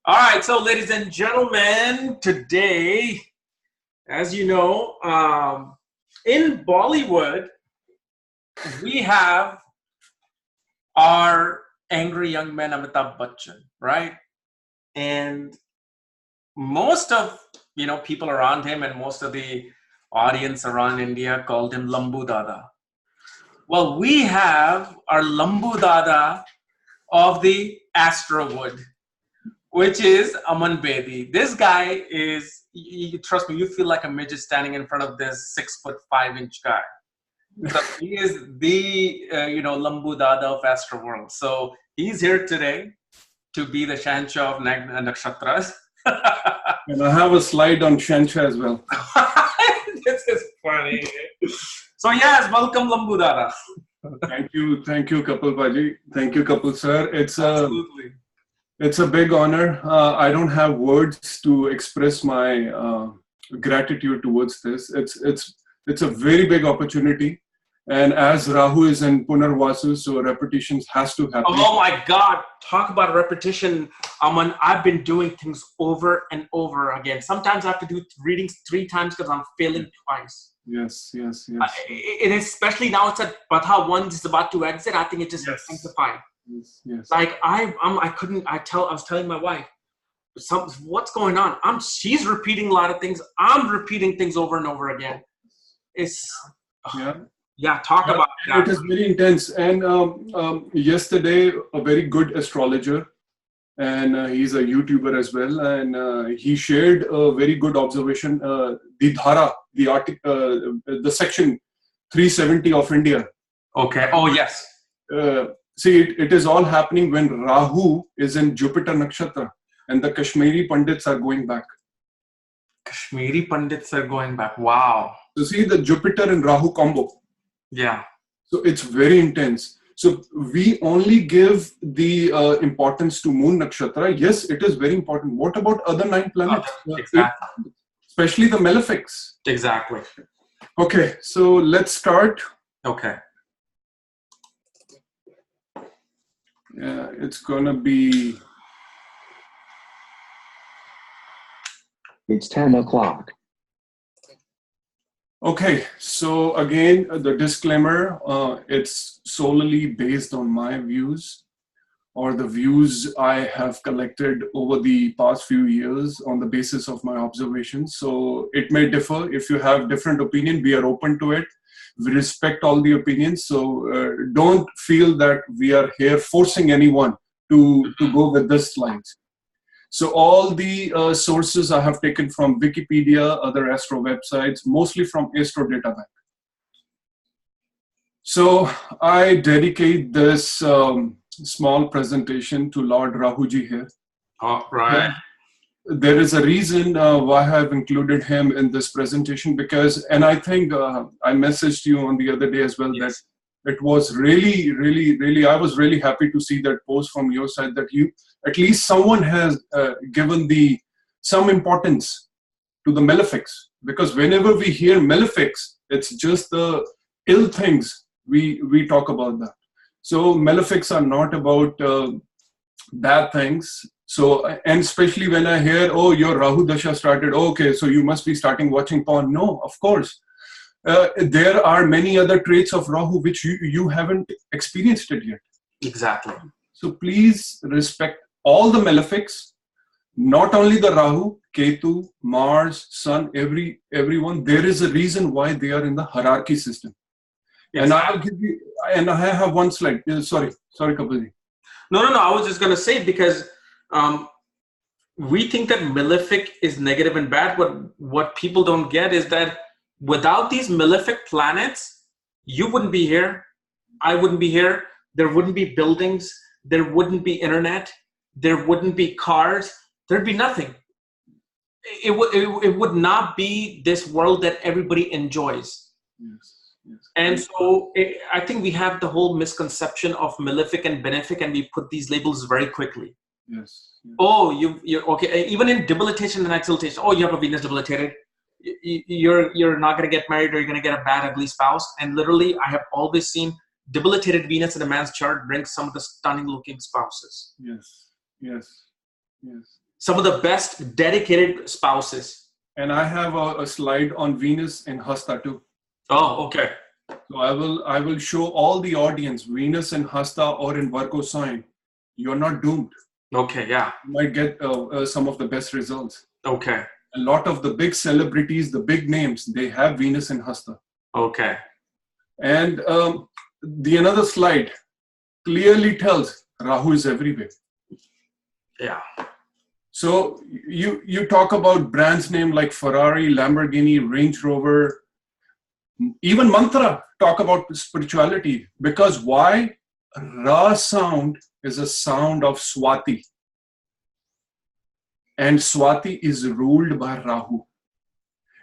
All right, so ladies and gentlemen, today, as you know, in Bollywood, we have our angry young man Amitabh Bachchan, right? And most of people around him and most of the audience around India called him Lambu Dada. Well, we have our Lambu Dada of the Astrowood, which is Aaman Bedi. This guy is, trust me, you feel like a midget standing in front of this 6'5" guy. So he is the, Lambu Dada of Astro World. So he's here today to be the Shansha of Nakshatras. And I have a slide on Shansha as well. This is funny. So yes, welcome Lambu Dada. Thank you, Kapil Baji. Thank you, Kapil sir. Absolutely. It's a big honor. I don't have words to express my gratitude towards this. It's a very big opportunity. And as Rahu is in Punarvasu, so repetitions has to happen. Oh my God. Talk about repetition. Aman, I've been doing things over and over again. Sometimes I have to do readings 3 times because I'm failing twice. Yes. It is, especially now it's at Patha 1 is about to exit. I think it just intensified. Yes. Like I was telling my wife, what's going on? She's repeating a lot of things. I'm repeating things over and over again. Talk about that. It is very intense. And yesterday, a very good astrologer, and he's a YouTuber as well, and he shared a very good observation. The Dhara, the article, the section 370 of India. Okay. Oh yes. See, it is all happening when Rahu is in Jupiter Nakshatra, and the Kashmiri Pandits are going back. Kashmiri Pandits are going back. Wow. So see the Jupiter and Rahu combo. Yeah. So it's very intense. So we only give the importance to Moon Nakshatra. Yes, it is very important. What about other 9 planets? Exactly. Especially the malefics. Exactly. Okay, so let's start. Okay. Yeah, it's gonna be... It's 10 o'clock. Okay, so again, the disclaimer, it's solely based on my views or the views I have collected over the past few years on the basis of my observations. So it may differ. If you have different opinion, we are open to it. We respect all the opinions. So don't feel that we are here forcing anyone to go with this lines. So all the sources I have taken from Wikipedia, other astro websites, mostly from Astro Data Bank. So I dedicate this small presentation to Lord Rahuji here. All right. There is a reason why I have included him in this presentation because, and I think I messaged you on the other day as well, that it was really, I was really happy to see that post from your side that you, at least someone has given some importance to the malefics, because whenever we hear malefics, it's just the ill things we talk about that. So malefics are not about bad things. So, and especially when I hear, oh, your Rahu Dasha started, okay, so you must be starting watching porn. No, of course. There are many other traits of Rahu which you haven't experienced it yet. Exactly. So please respect all the malefics, not only the Rahu, Ketu, Mars, Sun, everyone. There is a reason why they are in the hierarchy system. Exactly. And I'll give you, and I have one slide. Sorry, Kapil. No. I was just going to say, because we think that malefic is negative and bad. What people don't get is that without these malefic planets, you wouldn't be here. I wouldn't be here. There wouldn't be buildings. There wouldn't be internet. There wouldn't be cars. There'd be nothing. It would not be this world that everybody enjoys. Yes. And so I think we have the whole misconception of malefic and benefic, and we put these labels very quickly. Yes. Oh, you're okay. Even in debilitation and exaltation. Oh, you have a Venus debilitated. You're not going to get married, or you're going to get a bad, ugly spouse. And literally, I have always seen debilitated Venus in a man's chart brings some of the stunning looking spouses. Yes. some of the best dedicated spouses. And I have a slide on Venus in Hasta too. Oh, okay. So I will show all the audience Venus in Hasta or in Virgo sign. You're not doomed. Okay, yeah. You might get some of the best results. Okay. A lot of the big celebrities, the big names, they have Venus in Hasta. Okay. And the another slide clearly tells Rahu is everywhere. Yeah. So you talk about brands name like Ferrari, Lamborghini, Range Rover, even mantra talk about spirituality. Because why? Ra sound is a sound of Swati. And Swati is ruled by Rahu.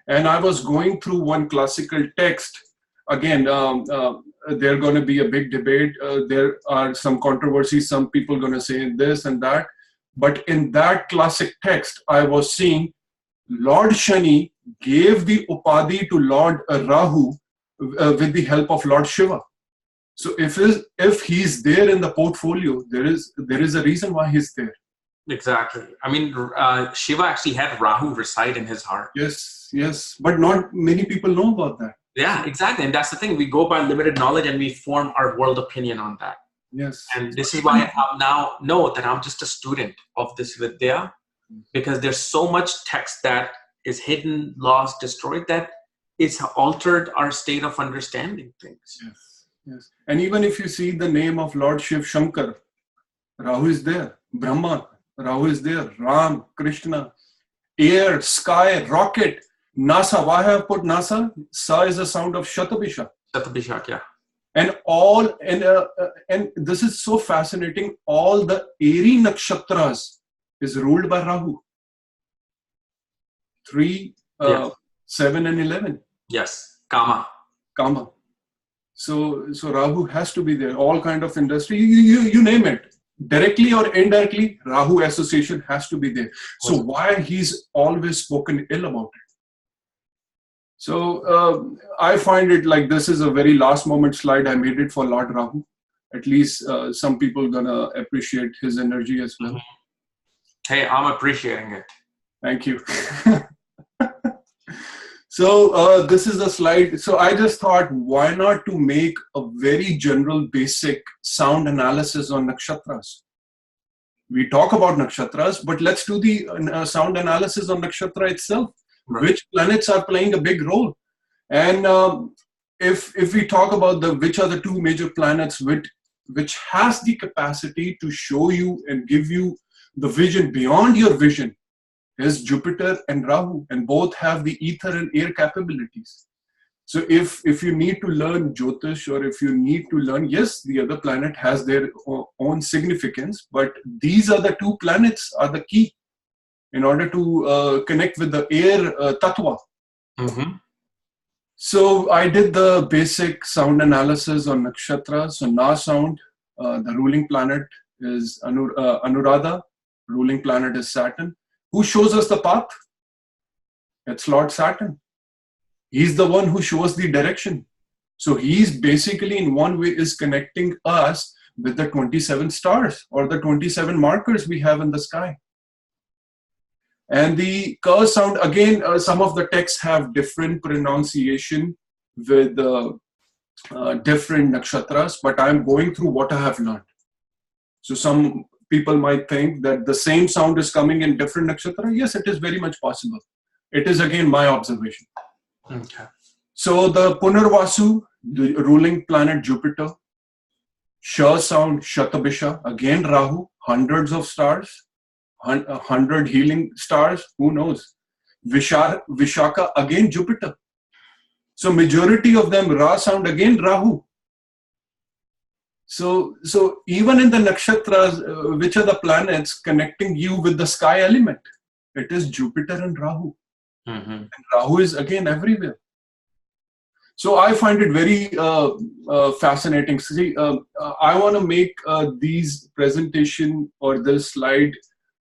And I was going through one classical text. Again, there's going to be a big debate. There are some controversies. Some people going to say this and that. But in that classic text, I was seeing Lord Shani gave the Upadhi to Lord Rahu with the help of Lord Shiva. So if he's there in the portfolio, there is a reason why he's there. Exactly. I mean, Shiva actually had Rahu reside in his heart. Yes, yes. But not many people know about that. Yeah, exactly. And that's the thing. We go by limited knowledge and we form our world opinion on that. Yes. And this is why I now know that I'm just a student of this Vidya, because there's so much text that is hidden, lost, destroyed, that it's altered our state of understanding things. Yes, yes. And even if you see the name of Lord Shiv Shankar, Rahu is there. Brahma, Rahu is there. Ram, Krishna, air, sky, rocket, NASA. Why have I put NASA? Sa is the sound of Shatabisha. Shatabisha, yeah. And and this is so fascinating. All the airy nakshatras is ruled by Rahu. 3, 7, and 11. Yes, Kama. So Rahu has to be there. All kind of industry, you name it, directly or indirectly, Rahu association has to be there. So why he's always spoken ill about it? So I find it like this is a very last moment slide. I made it for Lord Rahu. At least some people gonna appreciate his energy as well. Hey, I'm appreciating it. Thank you. So this is a slide. So I just thought, why not to make a very general, basic sound analysis on nakshatras? We talk about nakshatras, but let's do the sound analysis on nakshatra itself. Right. Which planets are playing a big role? And if we talk about which are the two major planets which has the capacity to show you and give you the vision beyond your vision, is Jupiter and Rahu, and both have the ether and air capabilities. So if you need to learn Jyotish, or if you need to learn, yes, the other planet has their own significance, but these are the two planets are the key in order to connect with the air tattva. Mm-hmm. So I did the basic sound analysis on nakshatra. So Na sound, the ruling planet is Anuradha, ruling planet is Saturn. Who shows us the path? It's Lord Saturn. He's the one who shows the direction. So he's basically in one way is connecting us with the 27 stars or the 27 markers we have in the sky. And the K sound, again, some of the texts have different pronunciation with different nakshatras, but I'm going through what I have learned. So some people might think that the same sound is coming in different nakshatra. Yes, it is very much possible. It is again my observation. Okay. So the Punarvasu, the ruling planet Jupiter. Sha sound, Shatabisha, again Rahu, hundreds of stars. 100 healing stars, who knows? Vishaka, again Jupiter. So majority of them Ra sound, again Rahu. So even in the nakshatras, which are the planets connecting you with the sky element? It is Jupiter and Rahu. Mm-hmm. And Rahu is again everywhere. So I find it very fascinating. See, I want to make these presentation or this slide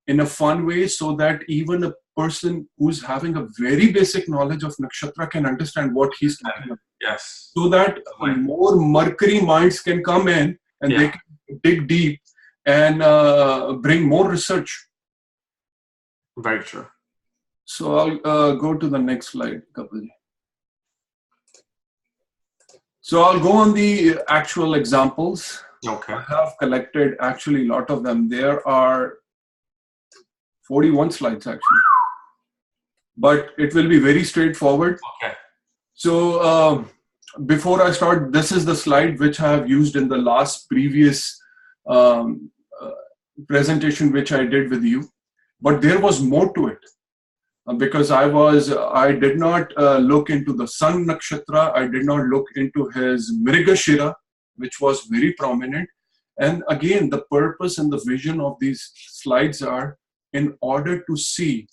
in a fun way so that even a person who's having a very basic knowledge of nakshatra can understand what he's talking about. Yes. So that more Mercury minds can come in and they can dig deep and bring more research. Very true. So I'll go to the next slide, Kapil. So I'll go on the actual examples. Okay. I have collected actually a lot of them. There are 41 slides actually, but it will be very straightforward. Okay. So before I start, this is the slide which I have used in the last previous presentation which I did with you, but there was more to it. Because I did not look into the Sun Nakshatra, I did not look into his Mrigashira, which was very prominent. And again, the purpose and the vision of these slides are in order to see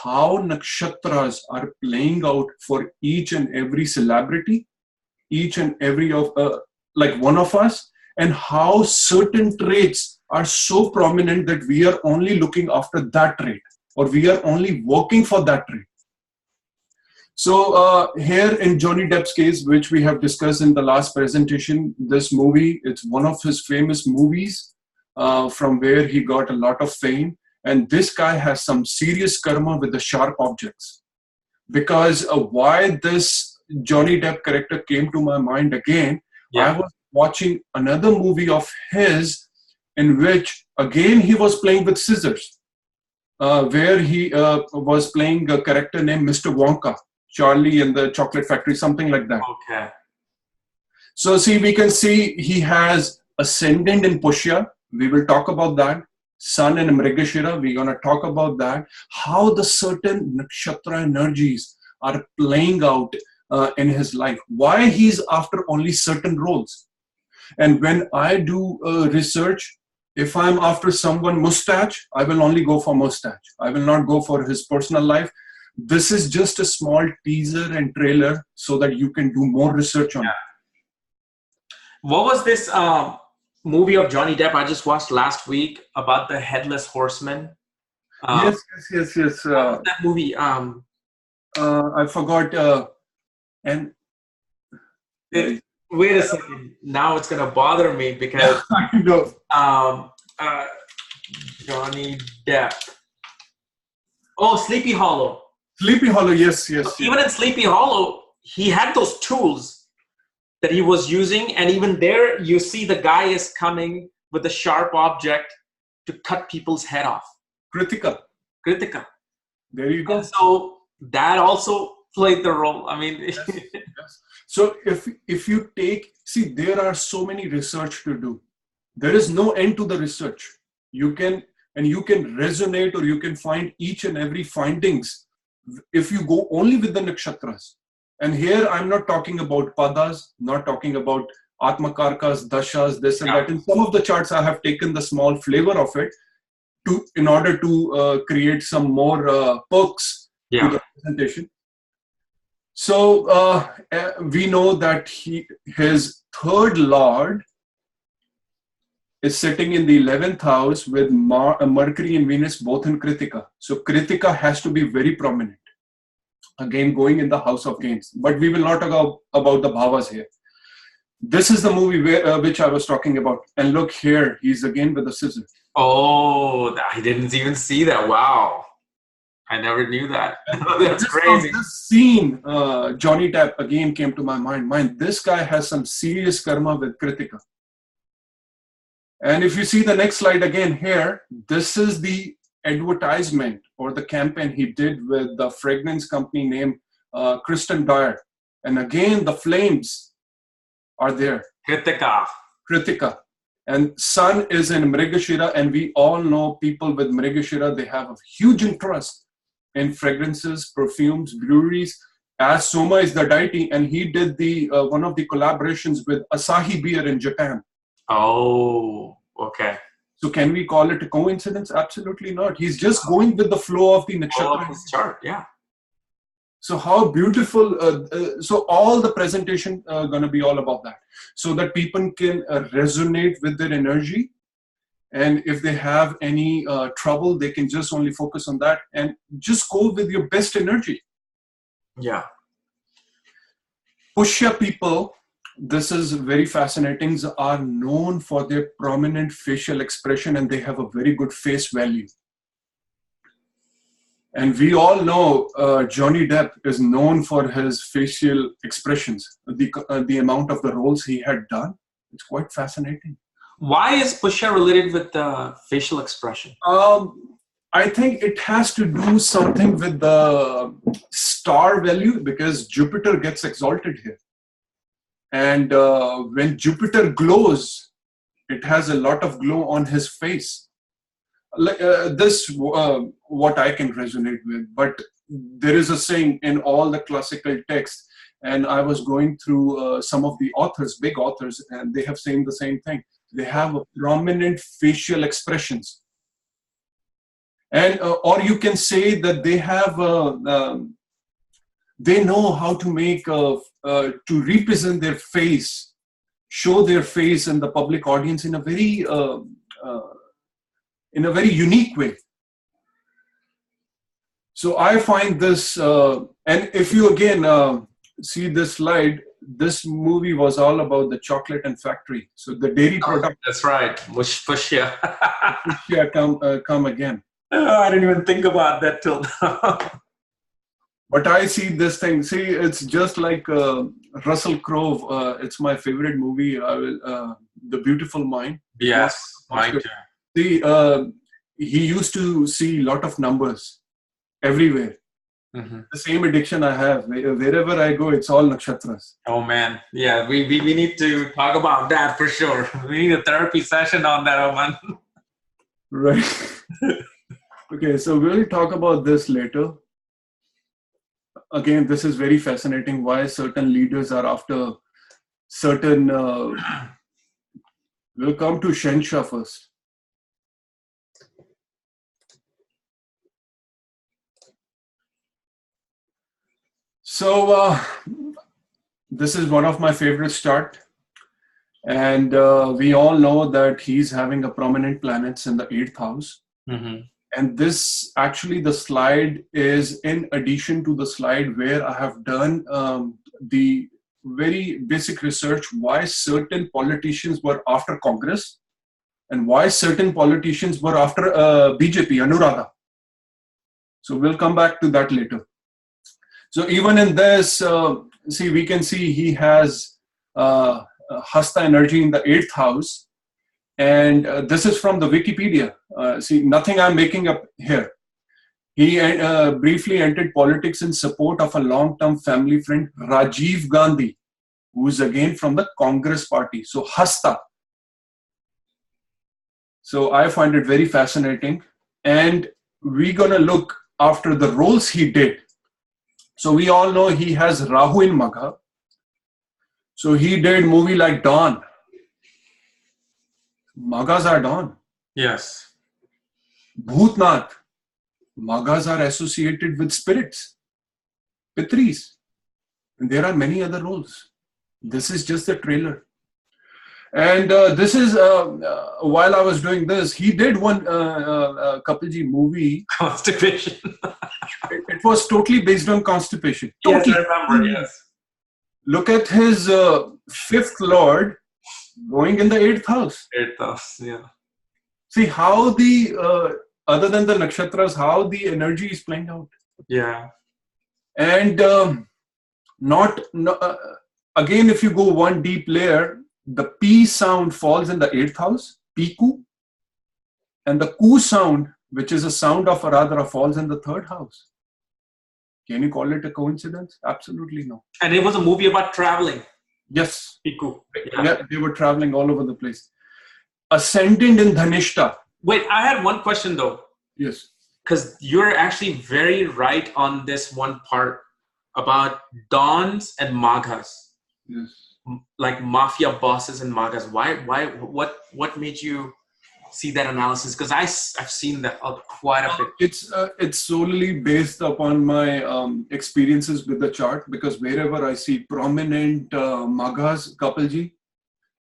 how Nakshatras are playing out for each and every celebrity, each and every of like one of us, and how certain traits are so prominent that we are only looking after that trait, or we are only working for that trait. So here in Johnny Depp's case, which we have discussed in the last presentation, this movie, it's one of his famous movies from where he got a lot of fame. And this guy has some serious karma with the sharp objects. Because why this Johnny Depp character came to my mind again, I was watching another movie of his in which, again, he was playing with scissors. Where he was playing a character named Mr. Wonka, Charlie and the Chocolate Factory, something like that. Okay. So see, we can see he has ascendant in Pushya. We will talk about that. Sun and Mrigashira, we're going to talk about that. How the certain nakshatra energies are playing out in his life. Why he's after only certain roles. And when I do research, if I'm after someone Moustache, I will only go for Moustache. I will not go for his personal life. This is just a small teaser and trailer so that you can do more research on it. What was this movie of Johnny Depp I just watched last week about the Headless Horseman? Yes. What was that movie? I forgot. Wait a second. Now it's going to bother me because I know. Johnny Depp. Oh, Sleepy Hollow. Sleepy Hollow, yes. Even in Sleepy Hollow, he had those tools that he was using. And even there, you see the guy is coming with a sharp object to cut people's head off. Kritika. There you go. And so that also played the role. I mean, yes. So if you take, see, there are so many research to do. There is no end to the research. You can resonate, or you can find each and every findings if you go only with the nakshatras. And here I'm not talking about padas, not talking about atmakarkas, dashas, this and that. In some of the charts, I have taken the small flavor of it in order to create some more perks to the presentation. So we know that his third lord is sitting in the 11th house with Mercury and Venus both in Kritika. So Kritika has to be very prominent. Again, going in the house of gains. But we will not talk about the bhavas here. This is the movie which I was talking about. And look here, he's again with the scissors. Oh, I didn't even see that. Wow. I never knew that. That's crazy. This scene, Johnny Depp again came to my mind. This guy has some serious karma with Kritika. And if you see the next slide again here, this is the advertisement or the campaign he did with the fragrance company named Kristen Dyer. And again, the flames are there. Kritika. And Sun is in Mrigashira, and we all know people with Mrigashira, they have a huge interest in fragrances, perfumes, breweries. As Soma is the deity, and he did the one of the collaborations with Asahi beer in Japan. Oh, okay. So can we call it a coincidence? Absolutely not. He's just going with the flow of the nakshatra. Chart, yeah. So how beautiful. So all the presentation going to be all about that. So that people can resonate with their energy. And if they have any trouble, they can just only focus on that and just go with your best energy. Yeah. Pushya people, this is very fascinating, are known for their prominent facial expression, and they have a very good face value. And we all know Johnny Depp is known for his facial expressions. The amount of the roles he had done, it's quite fascinating. Why is Pusha related with the facial expression? I think it has to do something with the star value, because Jupiter gets exalted here. And when Jupiter glows, it has a lot of glow on his face. This what I can resonate with. But there is a saying in all the classical texts, and I was going through some of the authors, big authors, and they have saying the same thing. They have prominent facial expressions. And or you can say that they have they know how to make to represent their face, show their face in the public audience in a very unique way. So I find this, and if you again see this slide, this movie was all about the chocolate and factory. So the dairy product. That's right. Pushya. Pushya come again. Oh, I didn't even think about that till now. But I see this thing. See, it's just like Russell Crowe. It's my favorite movie. The Beautiful Mind. Yes, mine too. See, he used to see a lot of numbers everywhere. Mm-hmm. The same addiction I have. Wherever I go, it's all nakshatras. Oh man, yeah, we need to talk about that for sure. We need a therapy session on that, Aaman. Right. Okay, so we'll talk about this later. Again, this is very fascinating. Why certain leaders are after certain. We'll come to Shensha first. So this is one of my favorite start, and we all know that he's having a prominent planets in the 8th house. Mm-hmm. And this actually, the slide is in addition to the slide where I have done the very basic research why certain politicians were after Congress and why certain politicians were after BJP, Anuradha. So we'll come back to that later. So even in this, see, we can see he has Hasta energy in the 8th house. And this is from the Wikipedia. See, nothing I'm making up here. He briefly entered politics in support of a long-term family friend, Rajiv Gandhi, who is again from the Congress party. So Hasta. So I find it very fascinating. And we're going to look after the roles he did. So we all know he has Rahu in Magha. So he did movie like Dawn. Maghas are Dawn. Yes. Bhutnath. Maghas are associated with spirits. Pitris. And there are many other roles. This is just the trailer. And this is, while I was doing this, he did one Kapilji movie. Constipation. It was totally based on constipation. Totally. Yes, I remember, yes. Look at his 5th lord going in the 8th house. 8th house, yeah. See how the, other than the nakshatras, how the energy is playing out. Yeah. And again, if you go one deep layer, the P sound falls in the 8th house, Piku. And the Ku sound, which is a sound of Aradhara, falls in the 3rd house. Can you call it a coincidence? Absolutely no. And it was a movie about traveling. Yes. Piku. Yeah, they were traveling all over the place. Ascendant in Dhanishta. Wait, I had one question though. Yes. Because you're actually very right on this one part about Dons and Maghas. Yes. Like mafia bosses and Maghas. What made you see that analysis? Because I've seen that quite a bit. It's solely based upon my experiences with the chart, because wherever I see prominent Maghas, Kapilji,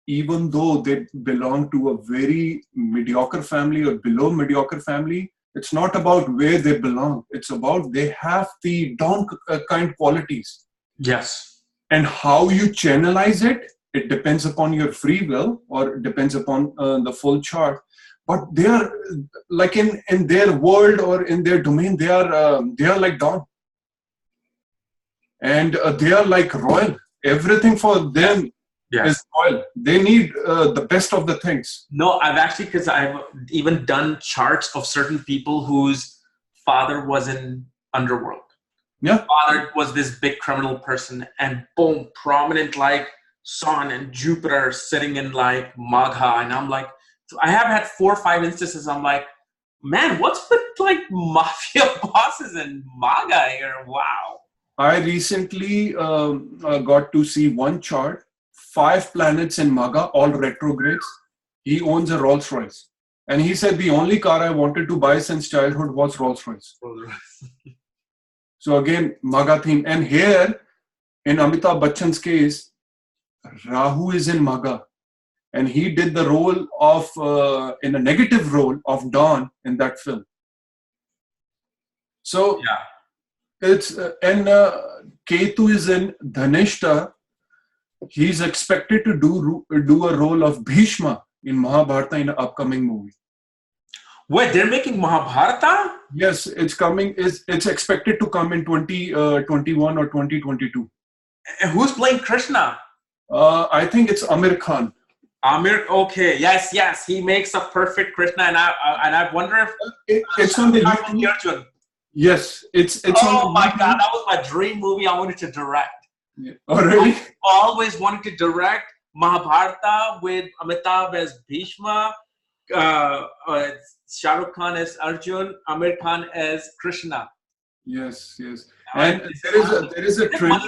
even though they belong to a very mediocre family or below mediocre family, it's not about where they belong. It's about they have the Don kind qualities. Yes. And how you channelize it, it depends upon your free will or it depends upon the full chart. but they are like in their world or in their domain, they are like Dawn, and they are like royal. Everything for them is royal. They need the best of the things. No, because I've even done charts of certain people whose father was in underworld. Yeah, father was this big criminal person, and boom, prominent like Sun and Jupiter sitting in like Magha, and I'm like, I have had 4 or 5 instances. I'm like, man, what's with like mafia bosses and Magha here? Wow. I recently got to see one chart, 5 planets in Magha, all retrogrades. He owns a Rolls Royce. And he said the only car I wanted to buy since childhood was Rolls Royce. So again, Magha theme. And here, in Amitabh Bachchan's case, Rahu is in Magha. And he did the role of, in a negative role of Dawn in that film. So, it's, and Ketu is in Dhanishta. He's expected to do a role of Bhishma in Mahabharata in an upcoming movie. Wait, they're making Mahabharata? Yes, it's coming. It's expected to come in 2021 or 2022. And who's playing Krishna? I think it's Amir Khan. Amir, okay, yes, he makes a perfect Krishna, and I wonder if it's on the YouTube. Yes, it's. Oh my God, that was my dream movie. I wanted to direct. Yeah. Oh really? I always wanted to direct Mahabharata with Amitabh as Bhishma, Shah Rukh Khan as Arjun, Amir Khan as Krishna. Yes. And there is a trend.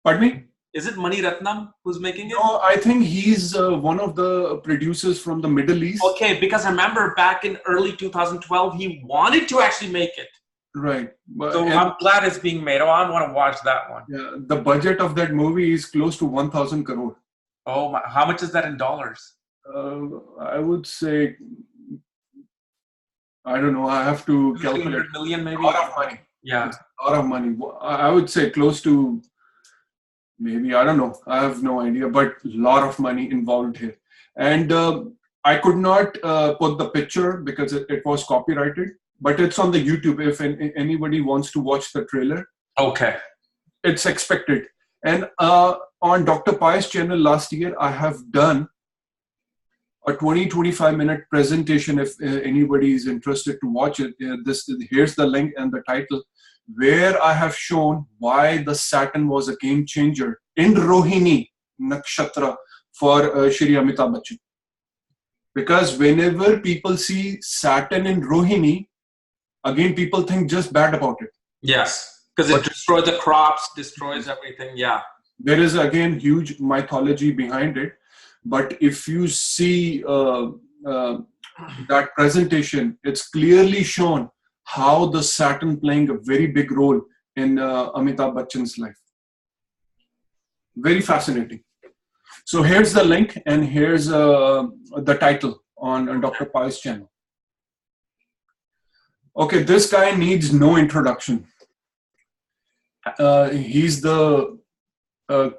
Pardon me? Is it Mani Ratnam who's making it? No, I think he's one of the producers from the Middle East. Okay, because I remember back in early 2012, he wanted to actually make it. Right. So I'm glad it's being made. Oh, I want to watch that one. Yeah, the budget of that movie is close to 1,000 crore. Oh my! How much is that in dollars? I would say, I don't know. I have to calculate. 200 million maybe? A lot of money. Yeah. It's a lot of money. I would say close to, maybe, I don't know. I have no idea, but a lot of money involved here. And I could not put the picture because it was copyrighted, but it's on the YouTube if anybody wants to watch the trailer. Okay. It's expected. And on Dr. Pai's channel last year, I have done a 20-25 minute presentation if anybody is interested to watch it. Here's the link and the title, where I have shown why the Saturn was a game changer in Rohini Nakshatra for Shri Amitabh Bachchan. Because whenever people see Saturn in Rohini, again, people think just bad about it. Yes, because it destroys the crops, destroys everything, yeah. There is, again, huge mythology behind it. But if you see that presentation, it's clearly shown how the Saturn playing a very big role in Amitabh Bachchan's life. Very fascinating. So here's the link and here's the title on Dr. Pai's channel. Okay, this guy needs no introduction. He's the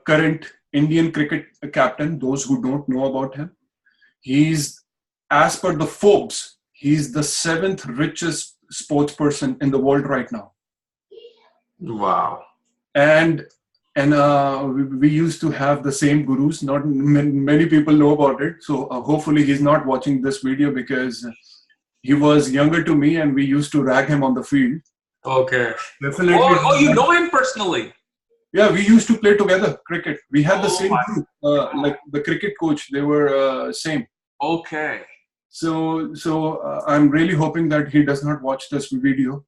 current Indian cricket captain, those who don't know about him. He's, as per the Forbes, he's the 7th richest sports person in the world right now. Wow. And we used to have the same gurus. Not many people know about it. So hopefully he's not watching this video because he was younger to me and we used to rag him on the field. Okay. Definitely. Oh, you know him personally? Yeah, we used to play together, cricket. We had the same group, like the cricket coach, they were same. Okay. So I'm really hoping that he does not watch this video.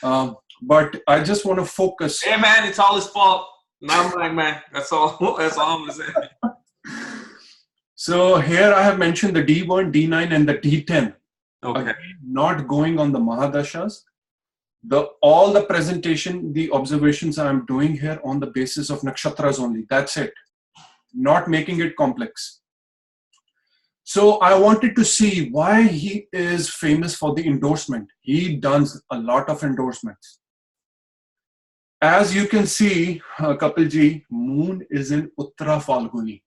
But I just want to focus. Hey man, it's all his fault. Not mine, man. That's all I'm gonna say. So here I have mentioned the D1, D9 and the D10. Okay. Again, not going on the Mahadashas. All the presentation, the observations I'm doing here on the basis of Nakshatras only. That's it. Not making it complex. So I wanted to see why he is famous for the endorsement. He does a lot of endorsements. As you can see, Kapil ji, moon is in Uttara Falguni.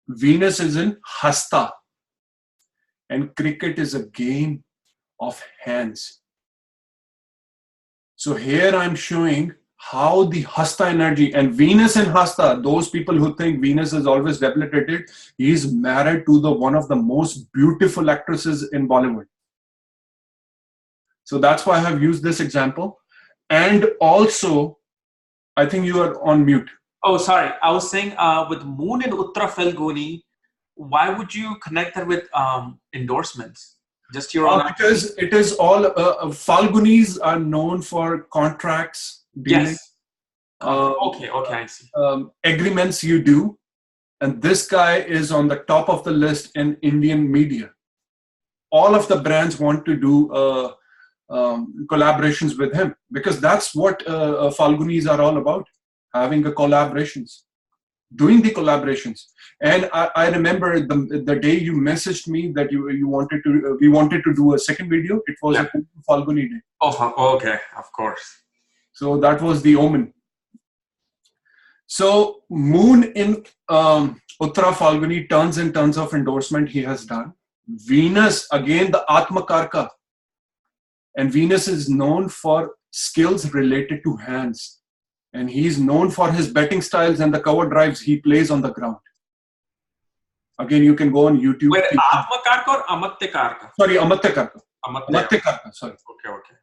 Venus is in Hasta. And cricket is a game of hands. So here I'm showing how the Hasta energy, and Venus in Hasta, those people who think Venus is always debilitated, he is married to one of the most beautiful actresses in Bollywood. So that's why I have used this example. And also, I think you are on mute. Oh, sorry. I was saying with Moon in Uttara Falguni, why would you connect that with endorsements? Just your own. Because it is all, Falgunis are known for contracts, dealing. Yes. Okay, I see. Agreements you do. And this guy is on the top of the list in Indian media. All of the brands want to do collaborations with him, because that's what Falgunis are all about, having the collaborations, doing the collaborations. And I remember the day you messaged me that we wanted to do a second video. It was a Falguni day. Oh, okay, of course. So that was the omen. So Moon in Uttara Falguni, tons and tons of endorsement he has done. Venus, again, the Atma Karka. And Venus is known for skills related to hands. And he's known for his betting styles and the cover drives he plays on the ground. Again, you can go on YouTube. Wait, Atma Karka or Amatya Karka? Sorry, Amatya Karka. Amatya Karka, sorry. Okay.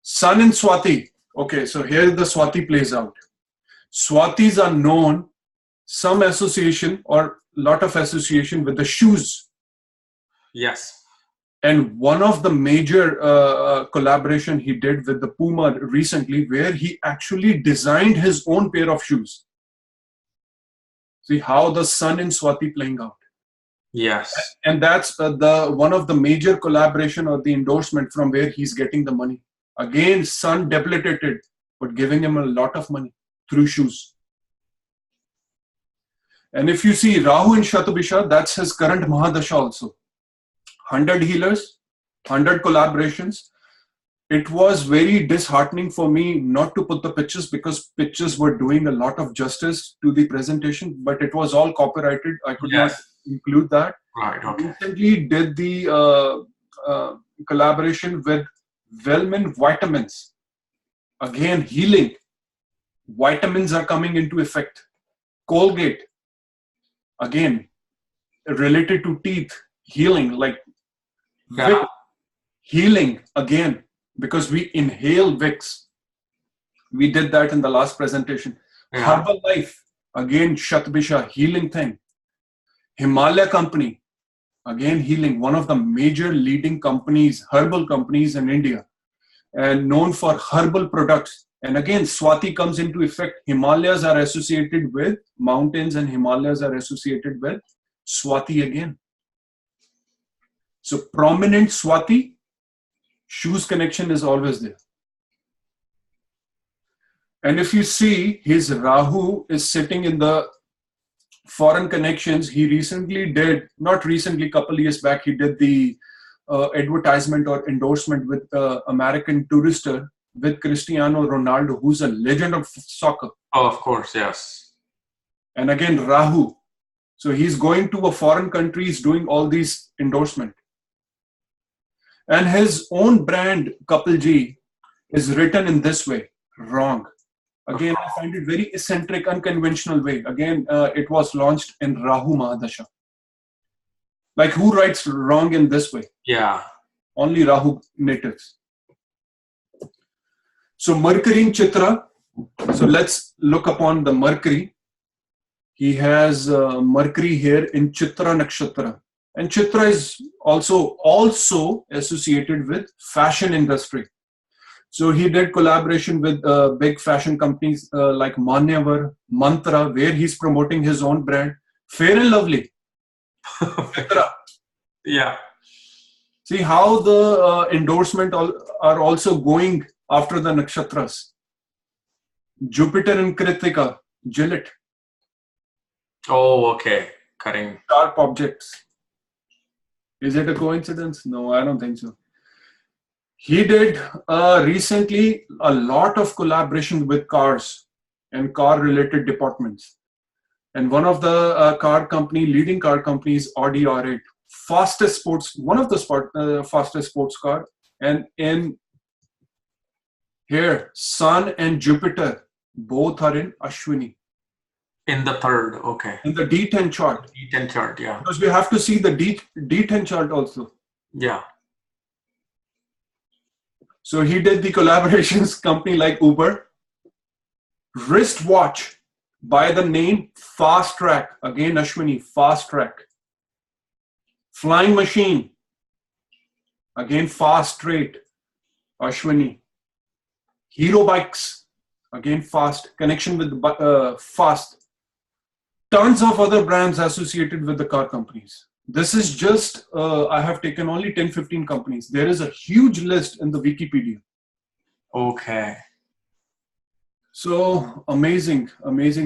Sun in Swati. Okay, so here the Swati plays out. Swatis are known, some association or lot of association with the shoes. Yes. And one of the major collaboration he did with the Puma recently, where he actually designed his own pair of shoes. See how the Sun in Swati playing out. Yes. And that's one of the major collaboration or the endorsement from where he's getting the money. Again, Sun debilitated, but giving him a lot of money through shoes. And if you see Rahu in Shatabisha, that's his current Mahadasha also. 100 healers, 100 collaborations. It was very disheartening for me not to put the pictures, because pictures were doing a lot of justice to the presentation, but it was all copyrighted. I could not include that. Right, okay. Recently did the collaboration with Wellman Vitamins. Again, healing. Vitamins are coming into effect. Colgate. Again, related to teeth. Healing, like Vic, healing again, because we inhale Vicks. We did that in the last presentation. Herbal Life, again, Shatbisha, healing thing. Himalaya Company, again, healing, one of the major leading companies, herbal companies in India, and known for herbal products. And again, Swati comes into effect. Himalayas are associated with mountains, and Himalayas are associated with Swati again. So prominent Swati, shoes connection is always there. And if you see, his Rahu is sitting in the foreign connections. He recently did, not recently, couple years back, he did the advertisement or endorsement with the American tourister with Cristiano Ronaldo, who's a legend of soccer. Oh, of course, yes. And again, Rahu. So he's going to a foreign country, he's doing all these endorsement. And his own brand, Kapil Ji, is written in this way, wrong. Again, I find it very eccentric, unconventional way. Again, it was launched in Rahu Mahadasha. Like, who writes wrong in this way? Yeah. Only Rahu natives. So Mercury in Chitra. So let's look upon the Mercury. He has Mercury here in Chitra Nakshatra. And Chitra is also associated with fashion industry. So he did collaboration with big fashion companies like Manyavar, Mantra, where he's promoting his own brand. Fair and Lovely. Chitra. Yeah. See how the endorsement are also going after the Nakshatras. Jupiter and Kritika, Gillette. Oh, okay. Cutting. Sharp objects. Is it a coincidence? No, I don't think so. He did recently a lot of collaboration with cars and car-related departments. And one of the leading car companies, Audi R8, fastest sports, one of the fastest sports car. And in here, Sun and Jupiter, both are in Ashwini. In the third, okay. In the D10 chart. D10 chart, yeah. Because we have to see the D10 chart also. Yeah. So he did the collaborations company like Uber. Wristwatch by the name Fast Track. Again, Ashwini, Fast Track. Flying machine. Again, Fast Rate. Ashwini. Hero bikes. Again, fast. Connection with fast. Tons of other brands associated with the car companies. This is just, I have taken only 10-15 companies. There is a huge list in the Wikipedia. Okay. So, amazing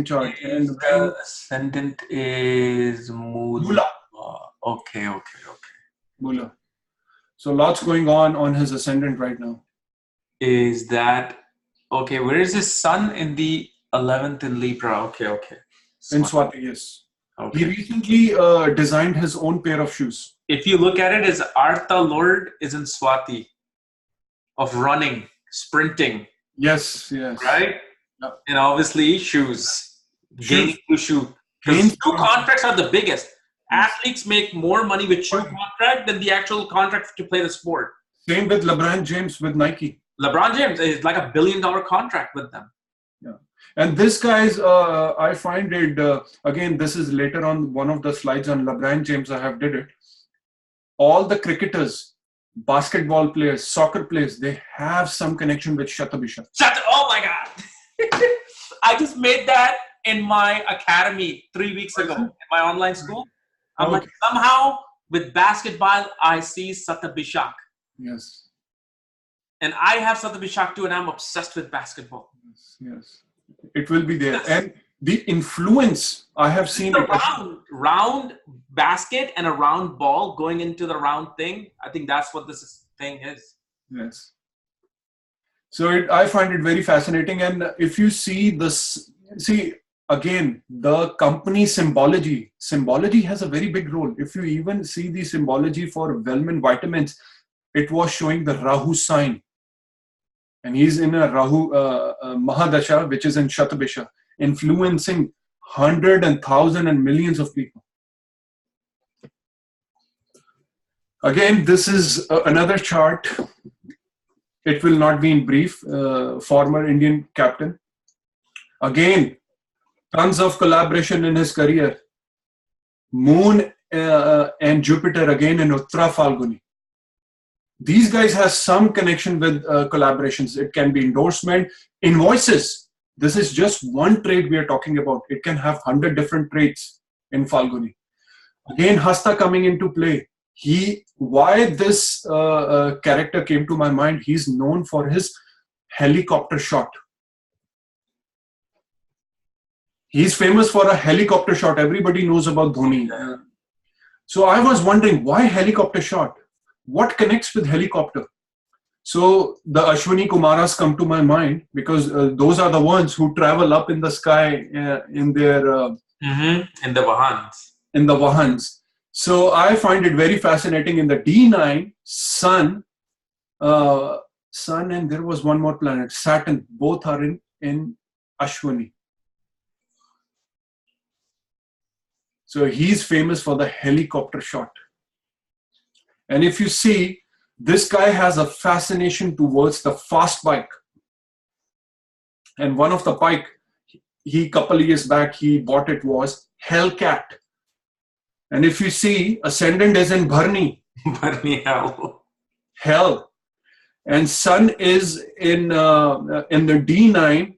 chart. And the ascendant is Mula. Okay. Mula. So, lots going on his ascendant right now. Is that, okay, where is his sun? In the 11th in Libra. Okay. In Swati, yes. Okay. He recently designed his own pair of shoes. If you look at it, his Artha Lord is in Swati, of running, sprinting. Yes. Right? Yeah. And obviously shoes. Gaining new shoe. Because shoe contracts are the biggest. Athletes make more money with shoe contract than the actual contract to play the sport. Same with LeBron James with Nike. LeBron James is like $1 billion contract with them. Yeah. And this guy's, I find it, again, this is later on one of the slides on LeBron James, I have did it. All the cricketers, basketball players, soccer players, they have some connection with Shatabisha. Oh my God. I just made that in my academy 3 weeks ago, in my online school. I'm like, somehow with basketball, I see Satabishak. Yes. And I have Satabishak too, and I'm obsessed with basketball. Yes. It will be there. Yes. And the influence, I have seen it. Round basket and a round ball going into the round thing. I think that's what this thing is. Yes. So I find it very fascinating. And if you see this, again, the company symbology has a very big role. If you even see the symbology for Wellman vitamins, it was showing the Rahu sign. And he's in a Rahu Mahadasha, which is in Shatabisha, influencing 100 and 1,000 and millions of people. Again, this is another chart. It will not be in brief. Former Indian captain. Again, tons of collaboration in his career. Moon and Jupiter again in Uttara Falguni. These guys have some connection with collaborations. It can be endorsement, invoices. This is just one trait we are talking about. It can have 100 different traits in Falguni. Again, Hasta coming into play. Why this character came to my mind, he's known for his helicopter shot. He's famous for a helicopter shot. Everybody knows about Dhoni. So I was wondering, why helicopter shot? What connects with helicopter? So the Ashwini Kumaras come to my mind because those are the ones who travel up in the sky in their... in the Vahans. In the Vahans. So I find it very fascinating. In the D9, Sun and there was one more planet, Saturn, both are in Ashwini. So he's famous for the helicopter shot. And if you see, this guy has a fascination towards the fast bike. And one of the bike, couple of years back, he bought it was Hellcat. And if you see, ascendant is in Bharni. Bharni, hell. Hell. And Sun is in the D9,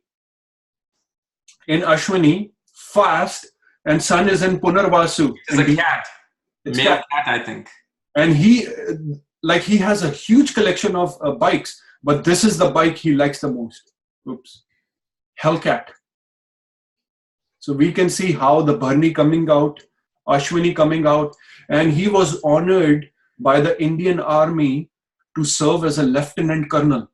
in Ashwini, fast. And Sun is in Punarvasu. It's a cat. Male cat, I think. And he has a huge collection of bikes, but this is the bike he likes the most. Oops. Hellcat. So we can see how the Bharni coming out, Ashwini coming out, and he was honored by the Indian Army to serve as a lieutenant colonel,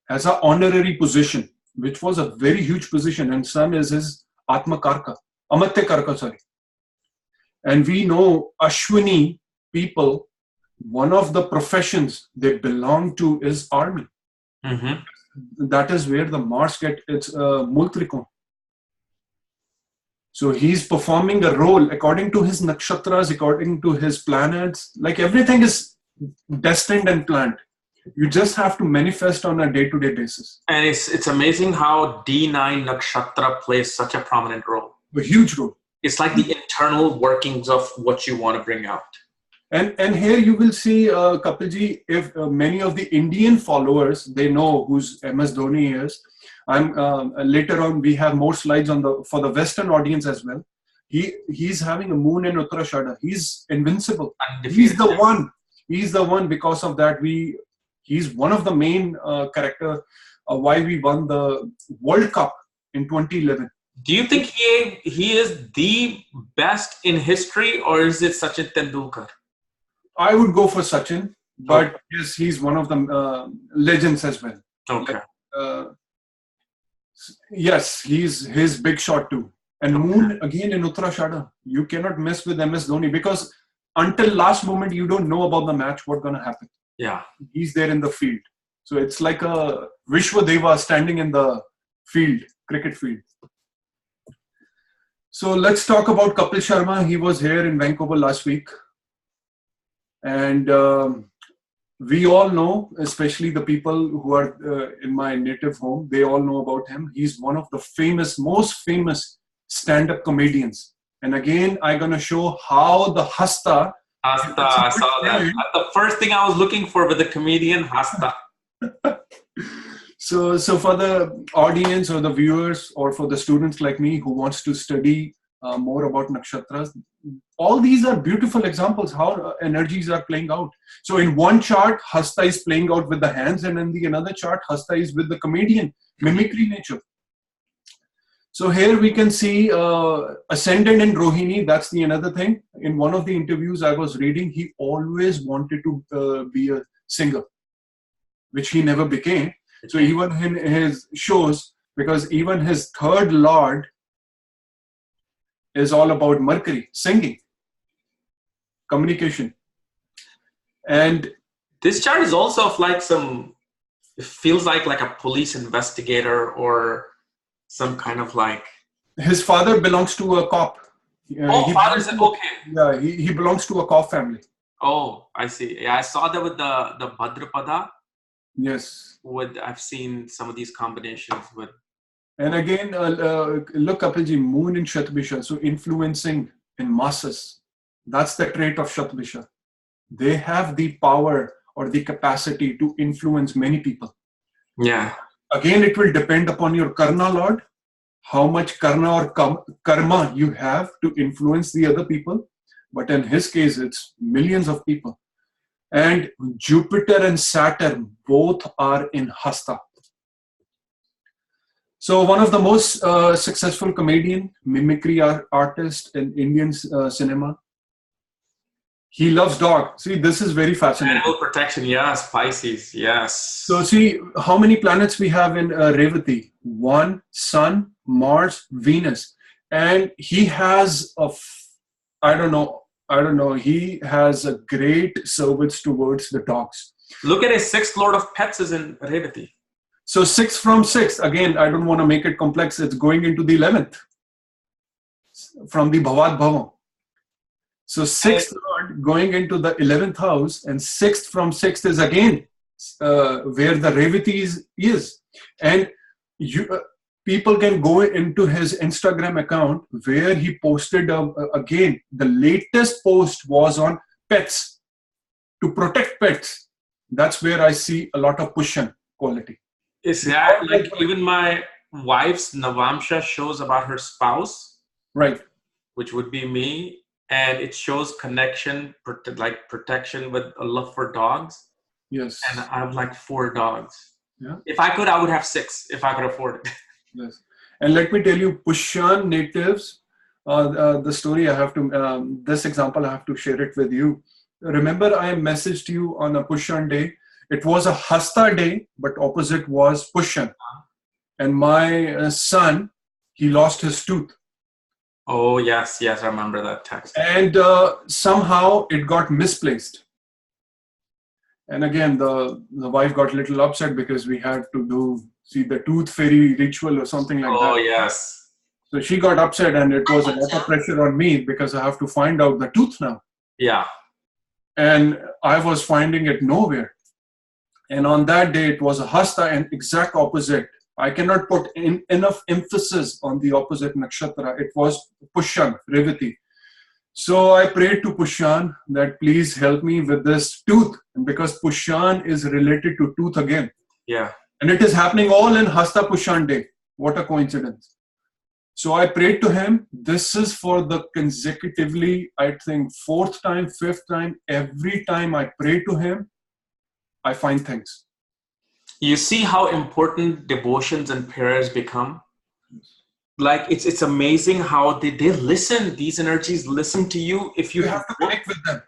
as an honorary position, which was a very huge position. And Sun is his Atma Karka, Amatya Karka, sorry. And we know Ashwini people, one of the professions they belong to is army. That is where the Mars get its Multrikon. So he's performing a role according to his nakshatras, according to his planets. Like everything is destined and planned. You just have to manifest on a day-to-day basis. And it's amazing how D9 nakshatra plays such a prominent role. A huge role. It's like the internal workings of what you want to bring out. And here you will see, Kapilji, if many of the Indian followers, they know who's MS Dhoni is. Later on, we have more slides on for the Western audience as well. He's having a moon in Uttarashada. He's invincible. He's the one. He's the one. Because of that, he's one of the main character why we won the World Cup in 2011. Do you think he is the best in history, or is it Sachin Tendulkar? I would go for Sachin, but yes, he's one of the legends as well. Okay. Yes, he's his big shot too. And moon again in Uttarashada. You cannot mess with MS Dhoni because until last moment you don't know about the match, what's going to happen. Yeah. He's there in the field. So it's like a Vishwa Deva standing in the field, cricket field. So let's talk about Kapil Sharma. He was here in Vancouver last week. And we all know, especially the people who are in my native home, they all know about him. He's one of the most famous stand-up comedians. And again, I'm going to show how the Hasta. Hasta, I saw that. That's the first thing I was looking for with the comedian, Hasta. So for the audience or the viewers or for the students like me who wants to study more about nakshatras, all these are beautiful examples how energies are playing out. So in one chart, Hasta is playing out with the hands, and in the another chart, Hasta is with the comedian, mimicry nature. So here we can see ascendant in Rohini. That's the another thing. In one of the interviews I was reading, he always wanted to be a singer, which he never became. So even in his shows, because even his third lord is all about Mercury, singing, communication. And this chart is also of like it feels like a police investigator or some kind of like. His father belongs to a cop. Father's okay. Yeah, he belongs to a cop family. Oh, I see. Yeah, I saw that with the Bhadrapada. Yes. I've seen some of these combinations with. And again, look, Kapilji, moon in Shatbisha, so influencing in masses. That's the trait of Shatbisha. They have the power or the capacity to influence many people. Yeah. Again, it will depend upon your Karna Lord, how much Karna or Karma you have to influence the other people. But in his case, it's millions of people. And Jupiter and Saturn both are in Hasta. So one of the most successful comedian, mimicry artist in Indian cinema. He loves dog. See, this is very fascinating. Animal protection, yes. Pisces, yes. So see how many planets we have in Revati. 1, Sun, Mars, Venus. And he has I don't know, he has a great service towards the dogs. Look at his 6th Lord of Pets is in Revati. So 6 from 6, again, I don't want to make it complex. It's going into the 11th from the Bhavad Bhavan. So 6th Lord going into the 11th house, and 6th from 6th is again where the Revati is. And people can go into his Instagram account where he posted again, the latest post was on pets, to protect pets. That's where I see a lot of Pushan quality. Is that like even my wife's Navamsha shows about her spouse? Right. Which would be me. And it shows connection, like protection with a love for dogs. Yes. And I have like 4 dogs. Yeah. If I could, I would have 6 if I could afford it. Yes. And let me tell you, Pushan natives, the story I have to, this example I have to share it with you. Remember I messaged you on a Pushan day. It was a Hasta day, but opposite was Pushan. And my son, he lost his tooth. Oh, yes, yes, I remember that text. And somehow it got misplaced. And again, the wife got a little upset because we had to see the tooth fairy ritual or something like that. Oh, yes. So she got upset, and it was a lot of pressure on me because I have to find out the tooth now. Yeah. And I was finding it nowhere. And on that day, it was a Hasta and exact opposite. I cannot put enough emphasis on the opposite nakshatra. It was Pushyan, Revati. So I prayed to Pushyan that please help me with this tooth. And because Pushyan is related to tooth again. Yeah. And it is happening all in Hasta Pushyan day. What a coincidence. So I prayed to him. This is for the consecutively, I think, 4th time, 5th time. Every time I pray to him, I find things. You see how important devotions and prayers become? Like, it's amazing how they listen. These energies listen to you. If you have to connect with them.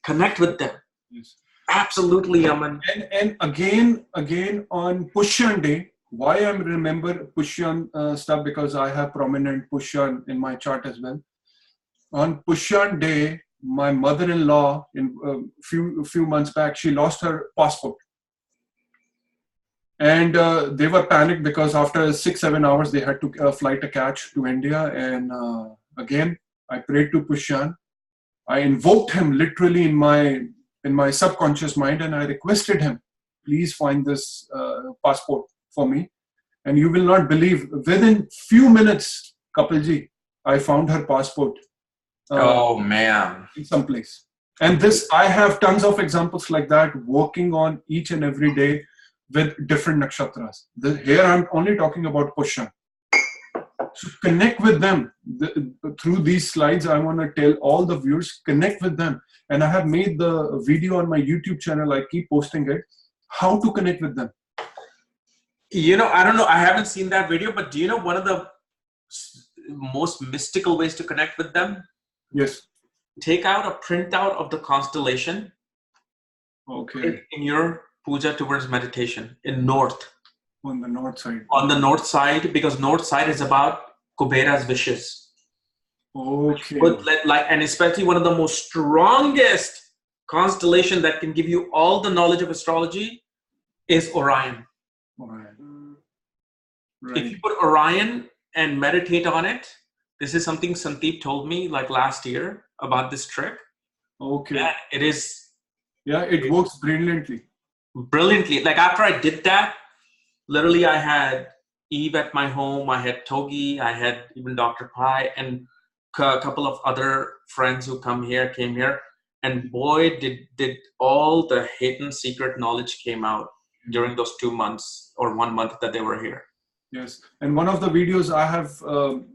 Connect with them. Yes. Absolutely, Aman. And again on Pushyan day, why I remember Pushyan stuff, because I have prominent Pushyan in my chart as well. On Pushyan day, my mother-in-law, in a few months back, she lost her passport. And they were panicked because after 6-7 hours, they had to fly to catch to India. And again, I prayed to Pushyan. I invoked him literally in my subconscious mind, and I requested him, please find this passport for me. And you will not believe, within few minutes, Kapilji, I found her passport. Oh man. In some place. And this, I have tons of examples like that, working on each and every day with different nakshatras. Here I'm only talking about Pushyan. So connect with them. Through these slides, I want to tell all the viewers, connect with them. And I have made the video on my YouTube channel. I keep posting it. How to connect with them. You know, I don't know. I haven't seen that video, but do you know one of the most mystical ways to connect with them? Yes. Take out a printout of the constellation. Okay. In your puja towards meditation in north. On the north side. On the north side, because north side is about Kubera's wishes. Okay. But and especially one of the most strongest constellation that can give you all the knowledge of astrology is Orion. Orion. Right. If you put Orion and meditate on it, this is something Sandeep told me like last year about this trick. Okay. Yeah, it is. Yeah, it works brilliantly. Brilliantly. Like after I did that, literally I had Eve at my home, I had Togi, I had even Dr. Pai, and a couple of other friends who came here. And boy, did all the hidden secret knowledge came out during those 2 months or 1 month that they were here. Yes. And one of the videos I have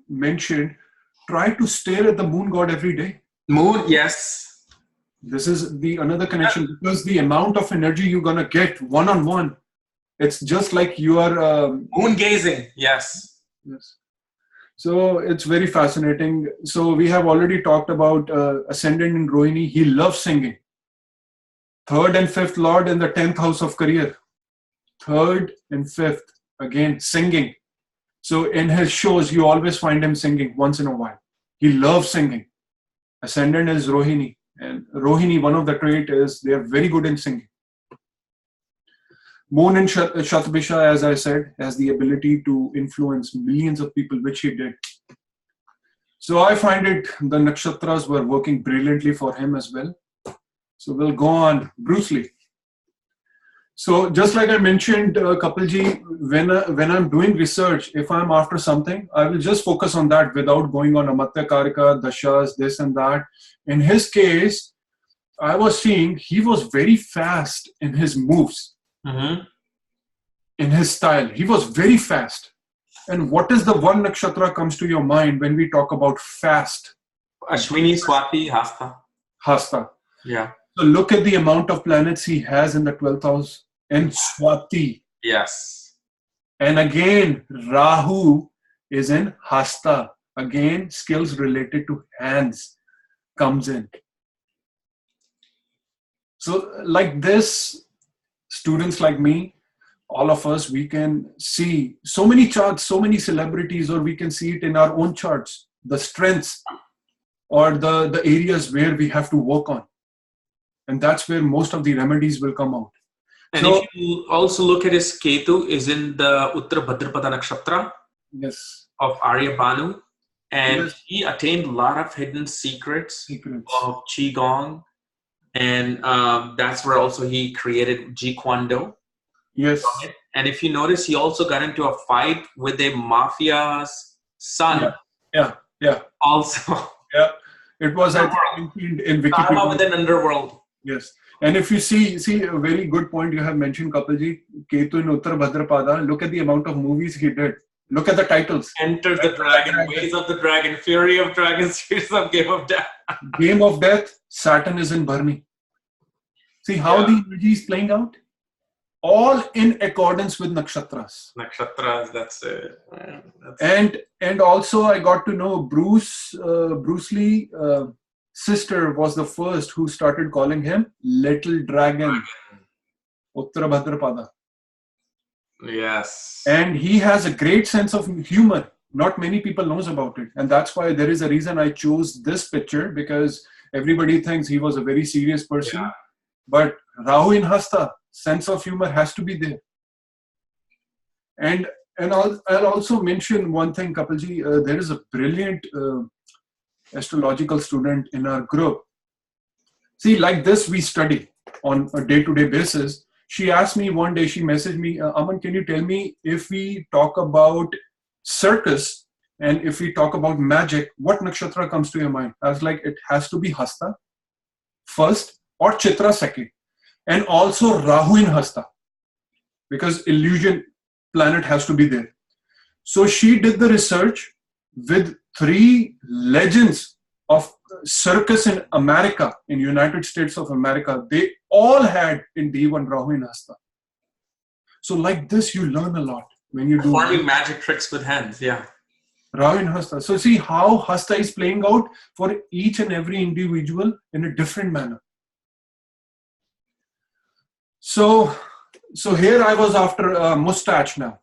mentioned, try to stare at the moon god every day. Moon, yes. This is another connection, because the amount of energy you're going to get one-on-one, it's just like you are... moon gazing, yes. Yes. So it's very fascinating. So we have already talked about Ascendant in Rohini. He loves singing. 3rd and 5th Lord in the 10th house of career. 3rd and 5th, again, singing. So in his shows, you always find him singing once in a while. He loves singing. Ascendant is Rohini. And Rohini, one of the traits is they are very good in singing. Moon in Shatabisha, as I said, has the ability to influence millions of people, which he did. So I find it, the nakshatras were working brilliantly for him as well. So we'll go on. Bruce Lee. So just like I mentioned, Kapilji, when I'm doing research, if I'm after something, I will just focus on that without going on Amatya Karika, Dashas, this and that. In his case, I was seeing he was very fast in his moves, in his style. He was very fast. And what is the one nakshatra comes to your mind when we talk about fast? Ashwini, Swati, Hasta. Hasta. Yeah. So look at the amount of planets he has in the 12th house. And Swati. Yes. And again, Rahu is in Hasta. Again, skills related to hands comes in. So like this, students like me, all of us, we can see so many charts, so many celebrities, or we can see it in our own charts. the strengths or the areas where we have to work on. And that's where most of the remedies will come out. And if you also look at his Ketu is in the Uttara Bhadrapada Nakshatra of Arya Banu. And he attained a lot of hidden secrets of Qigong. And that's where also he created Jeet Kune Do. Yes. And if you notice, he also got into a fight with a mafia's son. Yeah. Also. Yeah. It was, I think, in Wikipedia. Dharma within underworld. Yes. And if you see a very good point you have mentioned, Kapilji, Ketu in Uttara Bhadrapada, look at the amount of movies he did. Look at the titles. Enter the Dragon, Ways of the Dragon, Fury of Dragons, Fears of Game of Death. Game of Death, Saturn is in Bharni. See how the energy is playing out? All in accordance with Nakshatras. Nakshatras, that's it. And also I got to know Bruce Lee sister was the first who started calling him Little Dragon. Uttara Bhadrapada. Yes. And he has a great sense of humor. Not many people knows about it. And that's why there is a reason I chose this picture, because everybody thinks he was a very serious person. Yeah. But Rahu in Hasta, sense of humor has to be there. And I'll also mention one thing, Kapilji. There is a brilliant astrological student in our group. See, like this we study on a day-to-day basis. She asked me one day, she messaged me, Aman, can you tell me if we talk about circus and if we talk about magic, what nakshatra comes to your mind? I was like, it has to be Hasta first or Chitra second. And also Rahu in Hasta, because illusion planet has to be there. So she did the research with 3 legends of circus in America, in United States of America. They all had in D1 Rahu in Hasta. So like this, you learn a lot when you do performing magic tricks with hands. Yeah. Rahu in Hasta. So see how Hasta is playing out for each and every individual in a different manner. So here I was after Moustache now,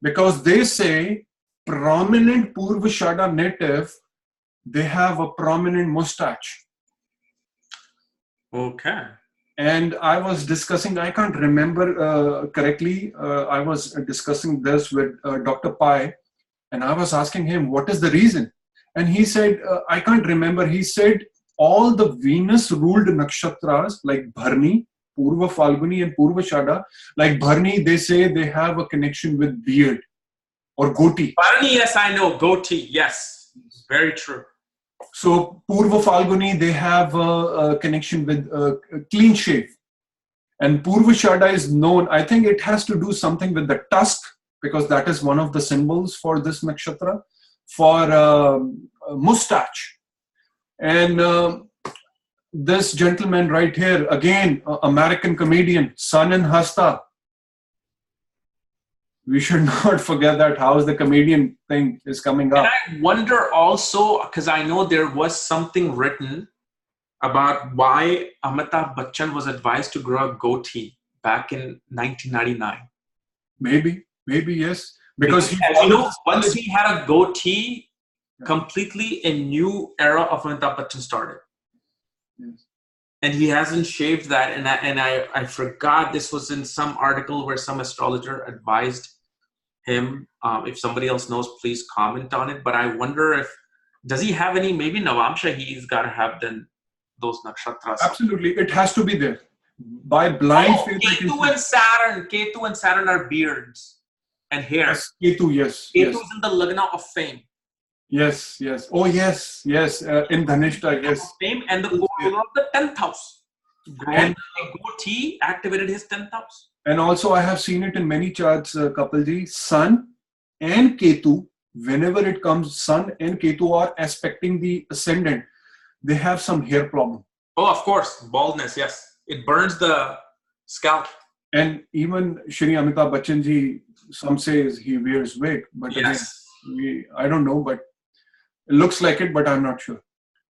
because they say prominent Purva Shada native, they have a prominent moustache. Okay. And I was discussing, I can't remember correctly, I was discussing this with Dr. Pai, and I was asking him, what is the reason? And he said, I can't remember, he said, all the Venus-ruled nakshatras like Bharni, Purva Falguni and Purva Shada, like Bharni, they say they have a connection with beard or goatee. Bharni, yes, I know. Goatee, yes. Very true. So Purva Falguni, they have a connection with a clean shave. And Purva Shada is known, I think it has to do something with the tusk, because that is one of the symbols for this nakshatra, for moustache. And this gentleman right here, again, American comedian, Sun in Hasta. We should not forget that. How is the comedian thing is coming up. And I wonder also, because I know there was something written about why Amitabh Bachchan was advised to grow a goatee back in 1999. Maybe yes. Because once he had a goatee, completely a new era of Amitabh Bachchan started. Yes. And he hasn't shaved that. And I forgot, this was in some article where some astrologer advised him. If somebody else knows, please comment on it. But I wonder does he have any, maybe Navamsha he's got to have then those nakshatras. Absolutely. It has to be there. By blind faith. Ketu and Saturn are beards and hair. Yes, Ketu, yes. Ketu is in the Lagna of fame. Yes. Oh, yes. In Dhanishta, yes. Fame and the ruler of the 10th house. And goatee activated his 10th house. And also I have seen it in many charts, Kapilji. Sun and Ketu, whenever it comes, Sun and Ketu are aspecting the ascendant. They have some hair problem. Oh, of course. Baldness, yes. It burns the scalp. And even Shri Amitabh Bachchan ji, some say he wears wig. But yes. Again, I don't know, but it looks like it, but I'm not sure.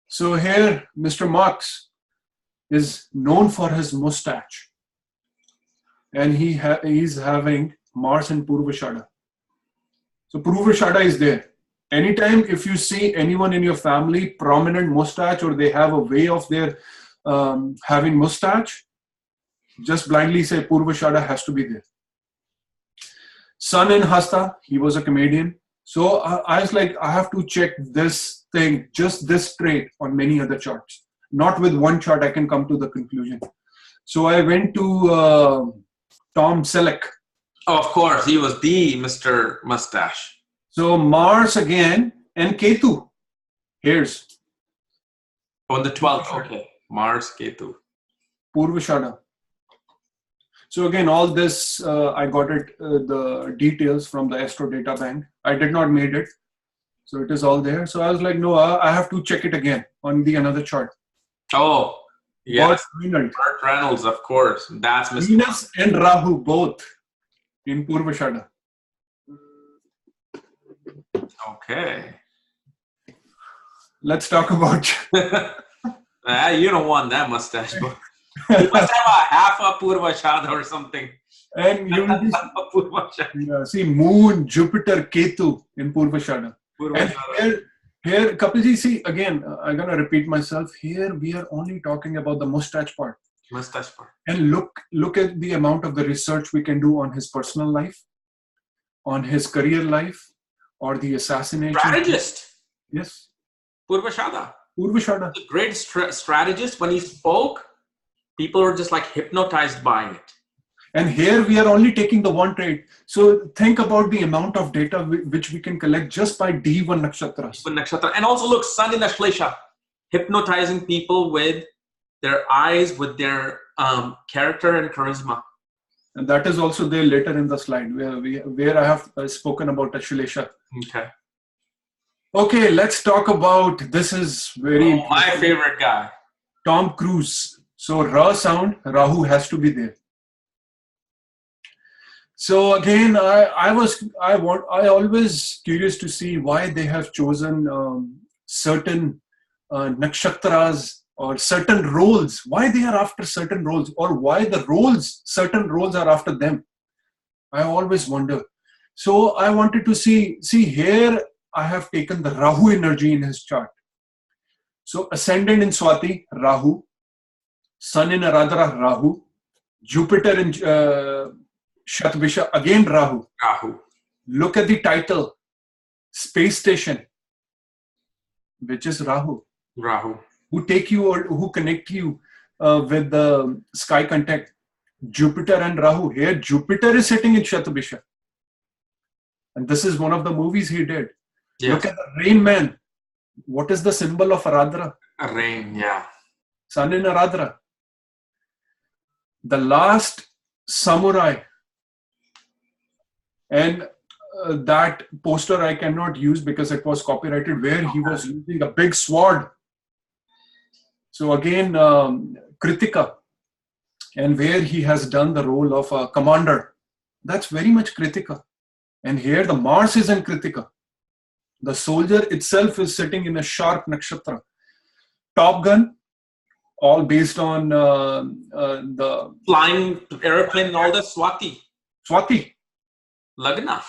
So here, Mr. Marx is known for his mustache. And he's having Mars and Purva Shada. So Purva Shada is there. Anytime if you see anyone in your family prominent mustache or they have a way of their having mustache, just blindly say Purva Shada has to be there. Sun in Hasta, he was a comedian. So I was like, I have to check this thing, just this trait on many other charts. Not with one chart I can come to the conclusion. So I went to Tom Selleck. Oh, of course, he was the Mr. Moustache. So Mars again and Ketu. Here's. On the 12th, okay. Mars, Ketu. Purva Shada. So again, all this, I got it, the details from the Astro Data Bank. I did not made it. So it is all there. So I was like, no, I have to check it again on the another chart. Oh, yes. Burt Reynolds, of course. That's Mr. Venus and Rahu, both in Purva Shada. Okay. Let's talk about... You don't want that mustache, but you must have a half a Purva Shada or something. And you see Moon, Jupiter, Ketu in Purva Shada. And here, Kapilji, see, again, I'm going to repeat myself. Here, we are only talking about the mustache part. Mustache part. And look at the amount of the research we can do on his personal life, on his career life, or the assassination. Strategist. Yes. Purva Shada. Purva Shada. A great strategist. When he spoke, people were just like hypnotized by it. And here we are only taking the one trait. So think about the amount of data which we can collect just by D1 Nakshatras. Nakshatra. And also look, Sun in Ashlesha, hypnotizing people with their eyes, with their character and charisma. And that is also there later in the slide where I have spoken about Ashlesha. Okay. Okay, let's talk about, this is very my favorite guy. Tom Cruise. So Ra sound, Rahu has to be there. So again, I always curious to see why they have chosen certain nakshatras or certain roles. Why they are after certain roles, or why the roles, certain roles are after them. I always wonder. So I wanted to see here I have taken the Rahu energy in his chart. So ascendant in Swati, Rahu. Sun in Aradhara, Rahu. Jupiter in Shatabisha, again Rahu. Rahu. Look at the title, Space Station, which is Rahu. Rahu. Who take you or who connect you with the sky contact. Jupiter and Rahu. Here Jupiter is sitting in Shatabisha. And this is one of the movies he did. Yes. Look at the Rain Man. What is the symbol of Aradhara? A rain, yeah. Sun in Aradhara. The Last Samurai. And that poster I cannot use because it was copyrighted, where he was using a big sword. So again, Kritika, and where he has done the role of a commander. That's very much Kritika. And here the Mars is in Kritika. The soldier itself is sitting in a sharp nakshatra. Top Gun, all based on the flying airplane and all the Swati. Swati. Lagna.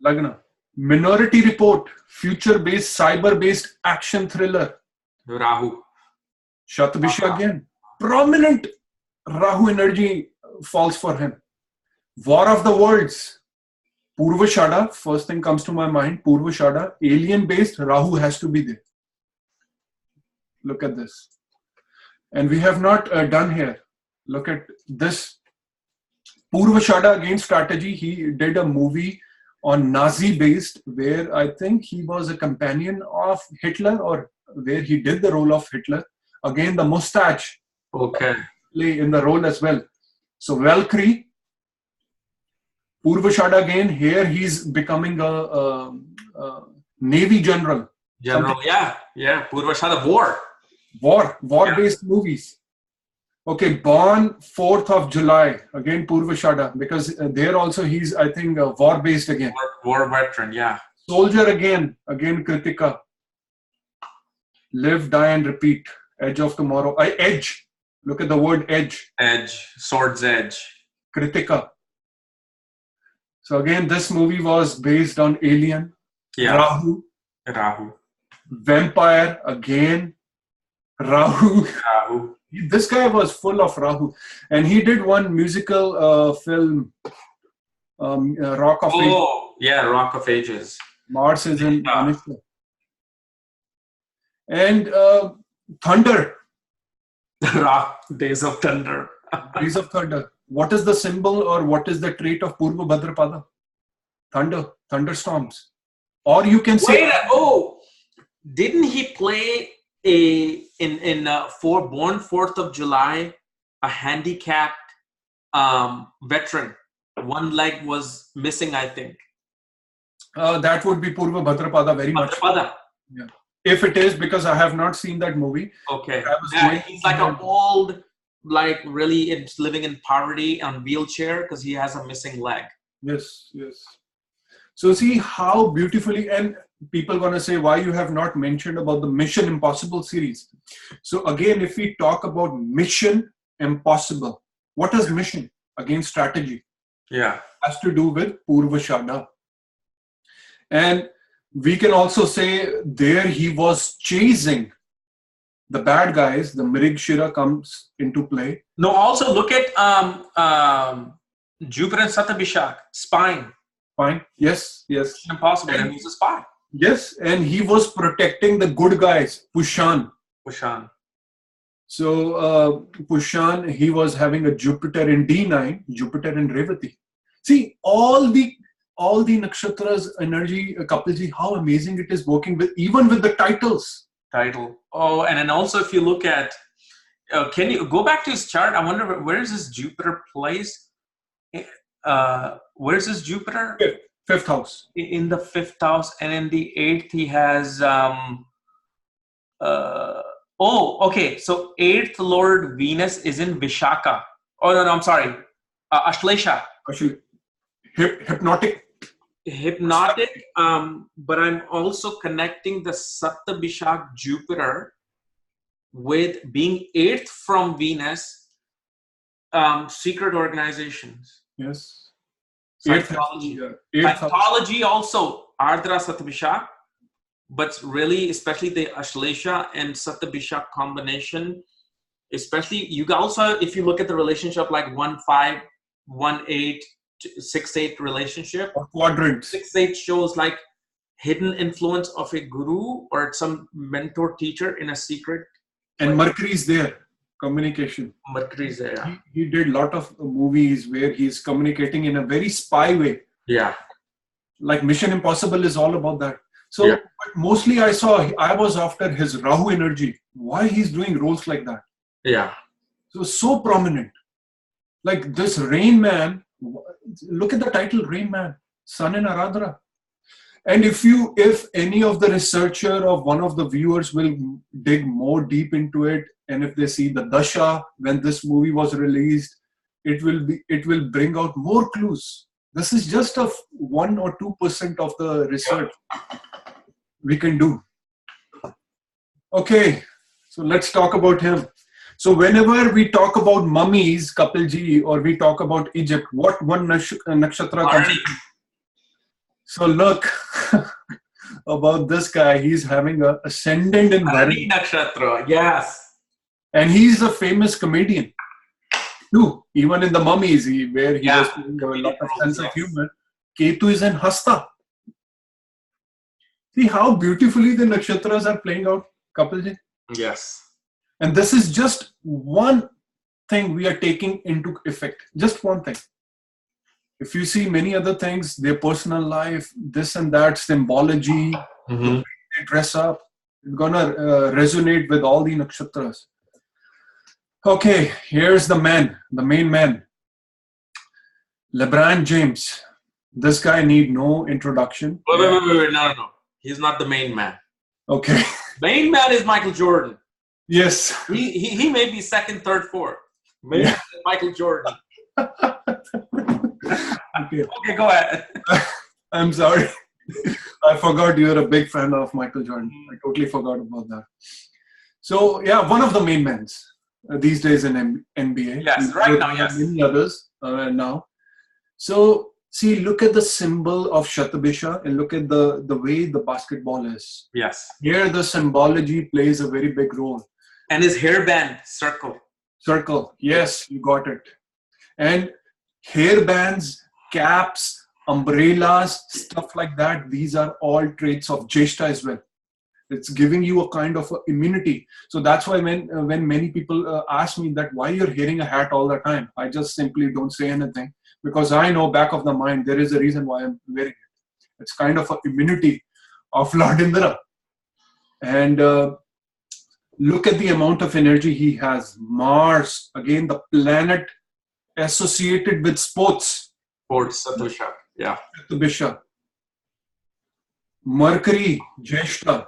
Lagna. Minority Report, future-based, cyber-based action thriller. Rahu. Shatabisha again. Prominent Rahu energy falls for him. War of the Worlds. Purva Shada, first thing comes to my mind. Purva Shada, alien-based, Rahu has to be there. Look at this. And we have not done here. Look at this. Purva Shada, again strategy. He did a movie on Nazi-based, where I think he was a companion of Hitler, or where he did the role of Hitler. Again, the Moustache. Okay. Play in the role as well. So Valkyrie. Purva Shada again. Here he's becoming a Navy general. Yeah. Purva Shada, war-based movies. Okay, born 4th of July. Again, Purva Shada, because there also he's, I think, war-based again. War veteran, yeah. Soldier again Kritika. Live, die, and repeat. Edge of tomorrow. Edge. Look at the word edge. Edge. Sword's edge. Kritika. So again, this movie was based on Alien. Yeah. Rahu. Rahu. Vampire again. Rahu. Rahu. This guy was full of Rahu. And he did one musical film, Rock of Ages. Oh, yeah, Rock of Ages. Mars is in Anisha. And Thunder. Days of Thunder. Days of Thunder. What is the symbol or what is the trait of Purva Bhadrapada? Thunder. Thunderstorms. Or you can say... Didn't he play born 4th of July, a handicapped veteran? One leg was missing, I think. That would be Purva Bhadrapada very much. Yeah. If it is, because I have not seen that movie. Okay. He's like an old, like really living in poverty on wheelchair because he has a missing leg. Yes. So see how beautifully, and people gonna say why you have not mentioned about the Mission Impossible series. So again, if we talk about Mission Impossible, what is mission? Again, strategy. Yeah. Has to do with Purva Shada. And we can also say there he was chasing the bad guys. The Mrig Shira comes into play. No, also look at Jupiter and Satabhishak, spine. Fine. Yes. Impossible. And he's a spy. Yes, and he was protecting the good guys, Pushan. So Pushan, he was having a Jupiter in D9, Jupiter in Revati. See, all the Nakshatras energy, Kapilji, how amazing it is working with, even with the titles. Oh, and then also if you look at, can you go back to his chart? I wonder where is his Jupiter placed? Where's his Jupiter? Fifth house. In the 5th house, and in the 8th he has okay. So 8th Lord Venus is in Vishaka. Oh no, I'm sorry. Ashlesha. Actually, hypnotic. But I'm also connecting the Satabhishak Jupiter with being 8th from Venus, secret organizations. Yes. Psychology also, Ardra Satabhishak, but really, especially the Ashlesha and Satabhishak combination, especially, you also, if you look at the relationship like 1-5, 1-8, 6-8 relationship, or quadrant. 6-8 shows like hidden influence of a guru or some mentor teacher in a secret. And Mercury's there. Communication. Mercury's there. Yeah. He did a lot of movies where he's communicating in a very spy way. Yeah. Like Mission Impossible is all about that. So but mostly I was after his Rahu energy. Why he's doing roles like that? Yeah. So prominent. Like this Rain Man, look at the title, Rain Man, Sun in Aradhara. And if any of the researcher or one of the viewers will dig more deep into it, and if they see the Dasha when this movie was released, it will bring out more clues. This is just 1 or 2% of the research we can do. Okay, so let's talk about him. So whenever we talk about mummies, Kapilji, or we talk about Egypt, what one nakshatra comes? So look about this guy. He's having an ascendant in Bharani Nakshatra. Yes. And he's a famous comedian too. Even in the mummies, where he was doing a lot of sense of humor. Ketu is in Hasta. See how beautifully the nakshatras are playing out, Kapilji? Yes. And this is just one thing we are taking into effect. Just one thing. If you see many other things, their personal life, this and that, symbology, the way they dress up, it's gonna resonate with all the nakshatras. Okay, here's the main man. LeBron James. This guy need no introduction. Wait, no. He's not the main man. Okay. Main man is Michael Jordan. Yes. He may be second, third, fourth. Maybe Michael Jordan. Okay, go ahead. I'm sorry. I forgot you're a big fan of Michael Jordan. I totally forgot about that. So, yeah, one of the main men these days in NBA. Yes, right now, yes. Many others now. So, See, look at the symbol of Shatabisha and look at the way the basketball is. Yes. Here, the symbology plays a very big role. And his hairband, circle. Circle. Yes, you got it. And hairbands, caps, umbrellas, stuff like that. These are all traits of Jeshta as well. It's giving you a kind of immunity. So that's why when many people ask me that why you're wearing a hat all the time, I just simply don't say anything, because I know back of the mind there is a reason why I'm wearing it. It's kind of an immunity of Lord Indra. And look at the amount of energy he has. Mars, again, the planet associated with sports. Sports, Satusha. Yeah. Satusha. Mercury, Jeshta.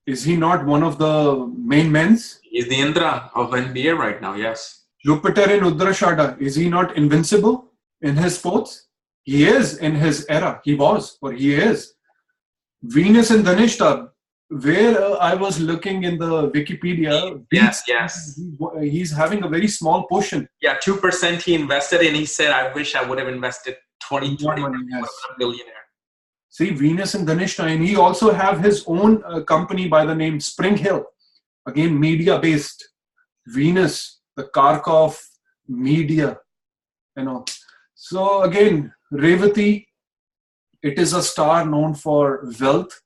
Is he not one of the main men's? He's the Indra of NBA right now, yes. Jupiter in Udrashada, is he not invincible in his sports? He is in his era. He was, or he is. Venus in Dhanishta, where I was looking in the Wikipedia. Yes. He's having a very small portion. Yeah, 2% he invested in. He said, I wish I would have invested 20 money, yes. a billionaire. See, Venus in Dhanishta, and he also have his own company by the name Spring Hill. Again, media-based. Venus, the Karka of media, So again, Revati, it is a star known for wealth.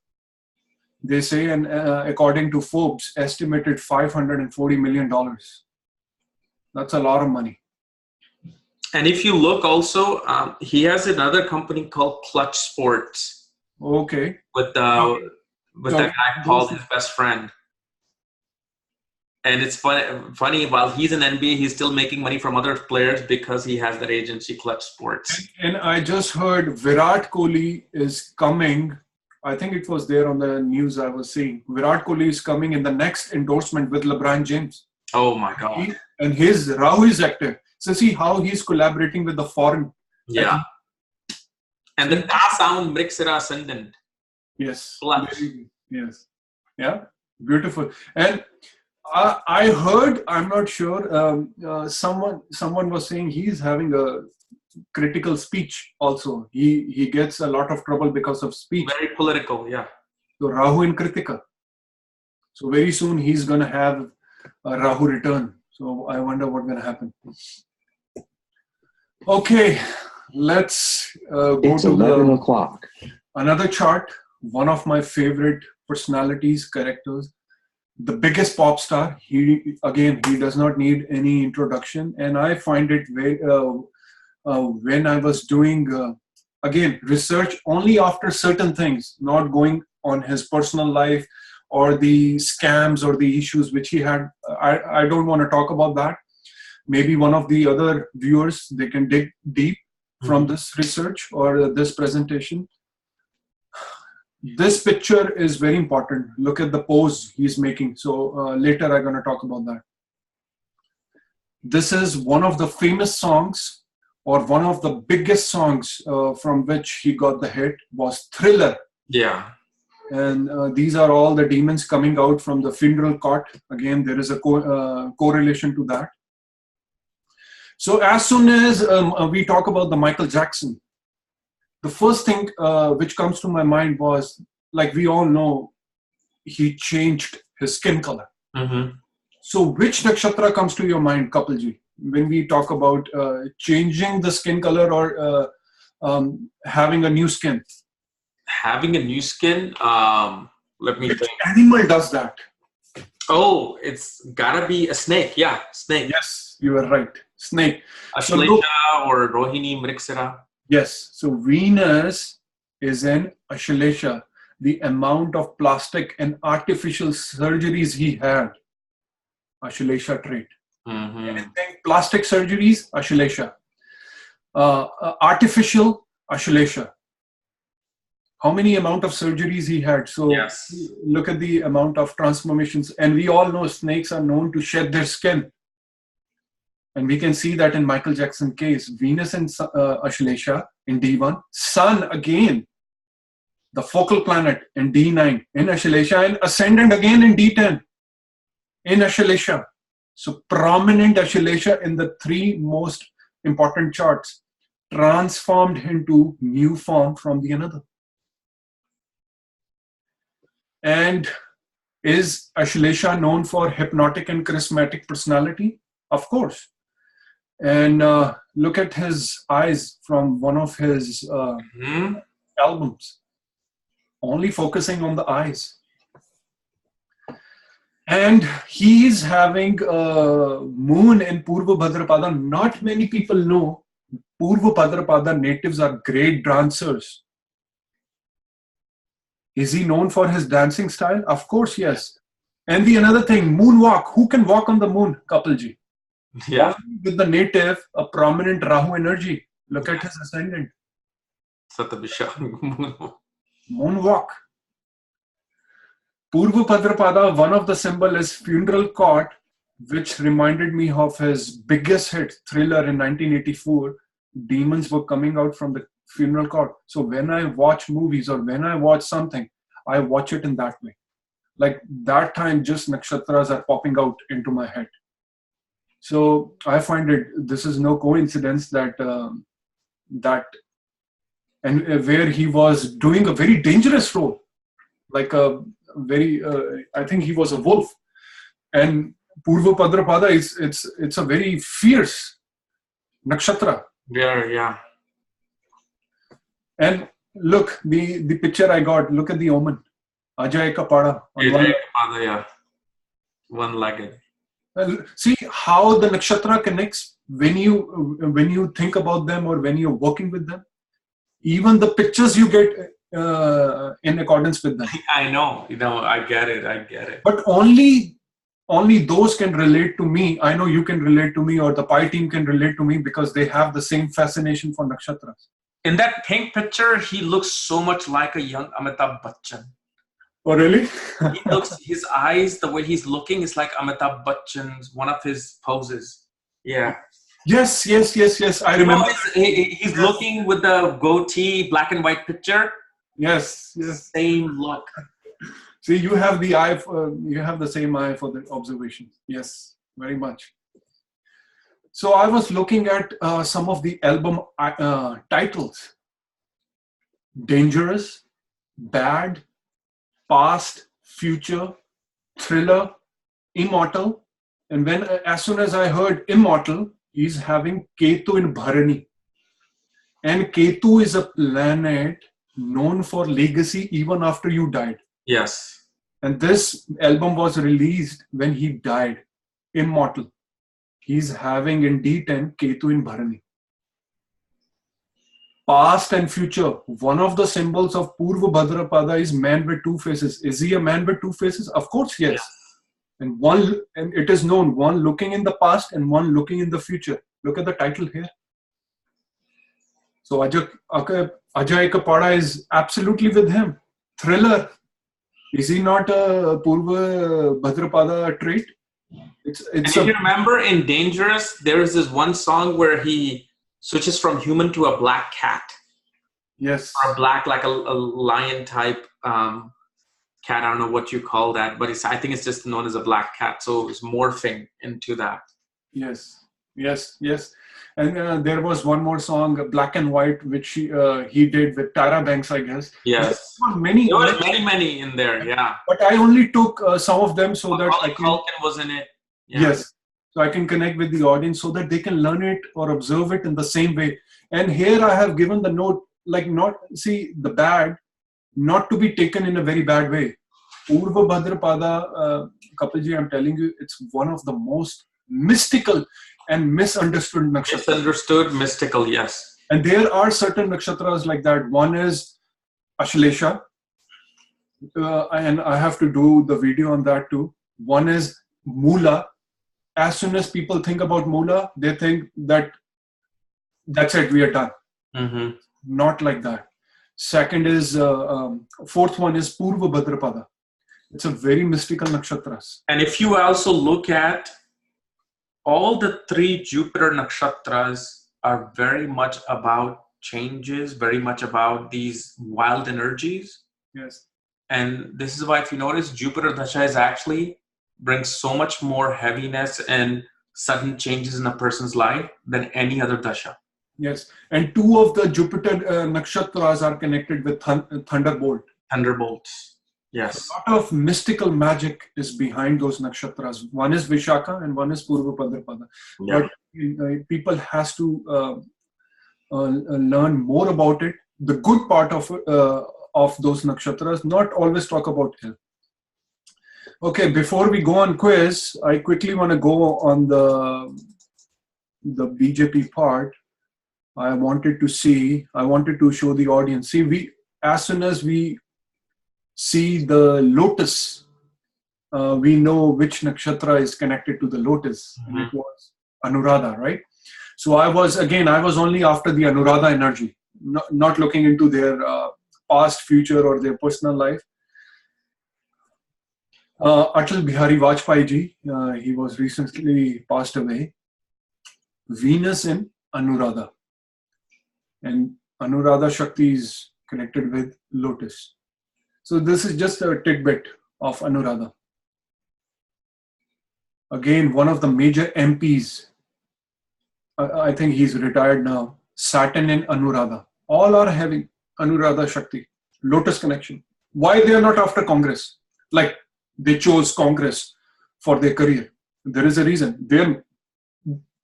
They say, and according to Forbes, estimated $540 million. That's a lot of money. And if you look also, he has another company called Clutch Sports. Okay. With that guy called his best friend. And it's funny, while he's in NBA, he's still making money from other players because he has that agency, Clutch Sports. And I just heard Virat Kohli is coming. I think it was there on the news I was seeing. Virat Kohli is coming in the next endorsement with LeBron James. Oh my God. And his Rahu is active. So see how he's collaborating with the foreign. Yeah. And the sound Mrixera ascendant. Yes. Clutch. Yes. Yeah. Beautiful. And I heard, I'm not sure, someone was saying he's having a critical speech also. He gets a lot of trouble because of speech. Very political, yeah. So Rahu in Kritika. So very soon he's going to have a Rahu return. So I wonder what's going to happen. Okay, let's go it's to 11 o'clock. Another chart. One of my favorite personalities, characters. The biggest pop star. He does not need any introduction. And I find it very, when I was doing, research only after certain things, not going on his personal life or the scams or the issues which he had. I don't want to talk about that. Maybe one of the other viewers, they can dig deep from this research or this presentation. This picture is very important. Look at the pose he's making. So later I'm going to talk about that. This is one of the famous songs, or one of the biggest songs from which he got the hit was Thriller. Yeah. And these are all the demons coming out from the funeral cot. Again, there is a correlation to that. So as soon as we talk about the Michael Jackson, the first thing which comes to my mind was, like we all know, he changed his skin color. Mm-hmm. So which nakshatra comes to your mind, Kapilji, when we talk about changing the skin color or having a new skin? Having a new skin? Let me Which think. animal does that? Oh, it's gotta be a snake. Yeah, snake. Yes, you are right. Snake. Ashlesha or Rohini Mrixera. Yes. So Venus is in Ashlesha. The amount of plastic and artificial surgeries he had, Ashlesha trait. Mm-hmm. Anything plastic surgeries, Ashlesha. Artificial, Ashlesha. How many amount of surgeries he had? So yes. Look at the amount of transformations. And we all know snakes are known to shed their skin. And we can see that in Michael Jackson case. Venus in Ashlesha in D1. Sun again, the focal planet in D9 in Ashlesha, and ascendant again in D10 in Ashlesha. So prominent Ashlesha in the three most important charts. transformed into new form from the another. And is Ashlesha known for hypnotic and charismatic personality? Of course. And look at his eyes from one of his albums. Only focusing on the eyes. And he's having a moon in Purva Bhadrapada. Not many people know Purva Bhadrapada natives are great dancers. Is he known for his dancing style? Of course, yes. And the another thing, moonwalk. Who can walk on the moon, Kapilji? Yeah. With the native, a prominent Rahu energy. Look at his ascendant. Moonwalk. Purva Bhadrapada, one of the symbol is funeral cot, which reminded me of his biggest hit, Thriller in 1984. Demons were coming out from the funeral cot. So when I watch movies or when I watch something, I watch it in that way. Like that time, just nakshatras are popping out into my head. So I find this is no coincidence that where he was doing a very dangerous role, like a very, I think he was a wolf. And Purva Bhadrapada it's a very fierce nakshatra. Yeah. And look, the picture I got, look at the omen. Ajay Kapada. Yeah. One-legged. See how the nakshatra connects when you think about them or when you're working with them. Even the pictures you get in accordance with them. I know. I get it. But only those can relate to me. I know you can relate to me, or the Pi team can relate to me, because they have the same fascination for nakshatras. In that pink picture, he looks so much like a young Amitabh Bachchan. Oh, really? His eyes, the way he's looking is like Amitabh Bachchan's, one of his poses. Yeah. Yes. I remember. He's looking with the goatee, black and white picture. Yes. Same look. See, you have the eye. You have the same eye for the observation. Yes, very much. So I was looking at some of the album titles: Dangerous, Bad, Past, Future, Thriller, Immortal. And as soon as I heard Immortal, he's having Ketu in Bharani. And Ketu is a planet known for legacy even after you died. Yes. And this album was released when he died. Immortal. He's having in D10 Ketu in Bharani. Past and future. One of the symbols of Purva Bhadrapada is man with two faces. Is he a man with two faces? Of course, yes. And it is known, one looking in the past and one looking in the future. Look at the title here. So Ajay Kapada is absolutely with him. Thriller. Is he not a Purva Bhadrapada trait? If you remember in Dangerous, there is this one song where he switches from human to a black cat. Yes. Or a black, like a lion type cat. I don't know what you call that, but I think it's just known as a black cat. So it's morphing into that. Yes. And there was one more song, Black and White, which he did with Tara Banks, I guess. Yes. There were many in there, yeah. But I only took some of them so that Culkin was in it. Yeah. Yes. So I can connect with the audience so that they can learn it or observe it in the same way. And here I have given the note, like the bad, not to be taken in a very bad way. Purva Bhadrapada, Kapilji, I'm telling you, it's one of the most mystical and misunderstood nakshatras. Misunderstood, mystical, yes. And there are certain nakshatras like that. One is Ashlesha, and I have to do the video on that too. One is Mula. As soon as people think about Mula, they think that that's it, we are done. Mm-hmm. Not like that. Second is, fourth one is Purva Bhadrapada. It's a very mystical nakshatras. And if you also look at all the three Jupiter nakshatras are very much about changes, very much about these wild energies. Yes. And this is why, if you notice, Jupiter Dasha is actually brings so much more heaviness and sudden changes in a person's life than any other Dasha. Yes, and two of the Jupiter Nakshatras are connected with Thunderbolt. Thunderbolts. So Yes. a lot of mystical magic is behind those Nakshatras. One is Vishaka and one is Purva Bhadrapada. Yeah. But people has to learn more about it. The good part of those Nakshatras, not always talk about ill. Okay, before we go on quiz, I quickly want to go on the BJP part. I wanted to show the audience. See, as soon as we see the lotus, we know which nakshatra is connected to the lotus, and it was Anuradha, right? So I was only after the Anuradha energy, not looking into their past, future, or their personal life. Atal Bihari Vajpayee ji, he was recently passed away. Venus in Anuradha. And Anuradha Shakti is connected with lotus. So this is just a tidbit of Anuradha. Again, one of the major MPs, I think he's retired now, Saturn in Anuradha. All are having Anuradha Shakti, lotus connection. Why they are not after Congress? Like they chose Congress for their career. There is a reason.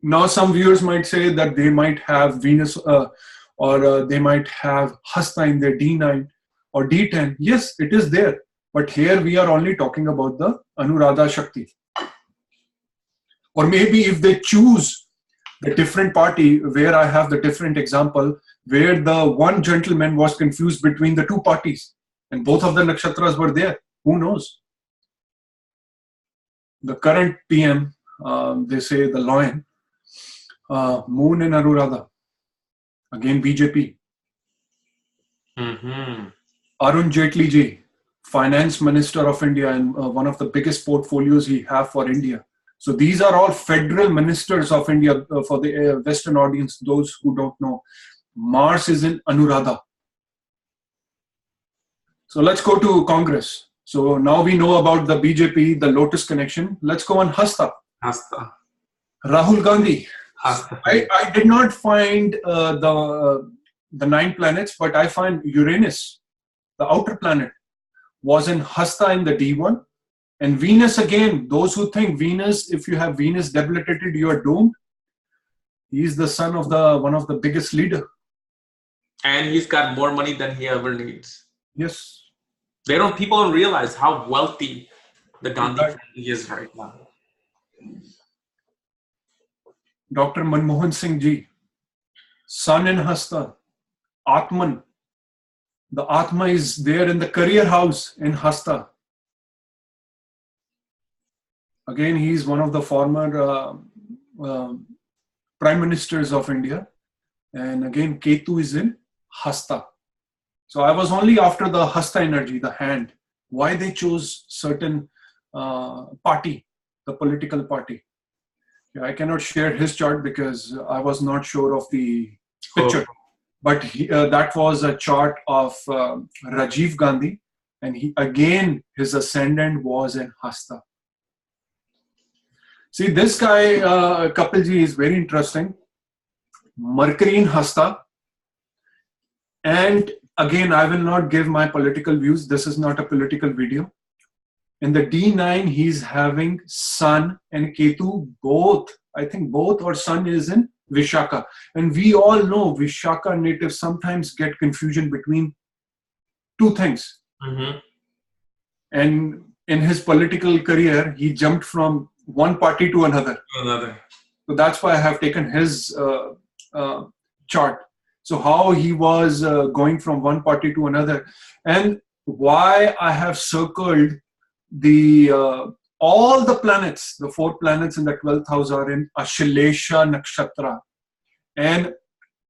Now some viewers might say that they might have Venus or they might have Hasta in their D9 or D10. Yes, it is there. But here we are only talking about the Anuradha Shakti. Or maybe if they choose the different party, where I have the different example, where the one gentleman was confused between the two parties and both of the nakshatras were there. Who knows? The current PM, they say the lion, Moon in Anuradha. Again, BJP. Arun Jaitley ji, Finance Minister of India, and one of the biggest portfolios he have for India. So these are all federal ministers of India for the Western audience, those who don't know. Mars is in Anuradha. So let's go to Congress. So now we know about the BJP, the Lotus connection. Let's go on Hasta. Hasta. Rahul Gandhi. Hasta. I did not find the 9 planets, but I find Uranus, the outer planet, was in Hasta in the D1. And Venus, again, those who think Venus, if you have Venus debilitated, you are doomed. He's the son of one of the biggest leader. And he's got more money than he ever needs. Yes. People don't realize how wealthy the Gandhi family is right now. Dr. Manmohan Singh ji, Sun in Hasta, Atman. The Atma is there in the career house in Hasta. Again, he is one of the former prime ministers of India. And again, Ketu is in Hasta. So I was only after the Hasta energy, the hand. Why they chose certain party, the political party. Yeah, I cannot share his chart because I was not sure of the picture. But that was a chart of Rajiv Gandhi. And his ascendant was in Hasta. See, this guy, Kapil ji, is very interesting. Mercury in Hasta. And again, I will not give my political views. This is not a political video. In the D9, he's having Sun and Ketu, both. I think both, or Sun is in Vishaka. And we all know Vishaka natives sometimes get confusion between two things. And in his political career, he jumped from one party to another. So that's why I have taken his chart. So how he was going from one party to another, and why I have circled all the planets, the 4 planets in the 12th house are in Ashlesha Nakshatra. And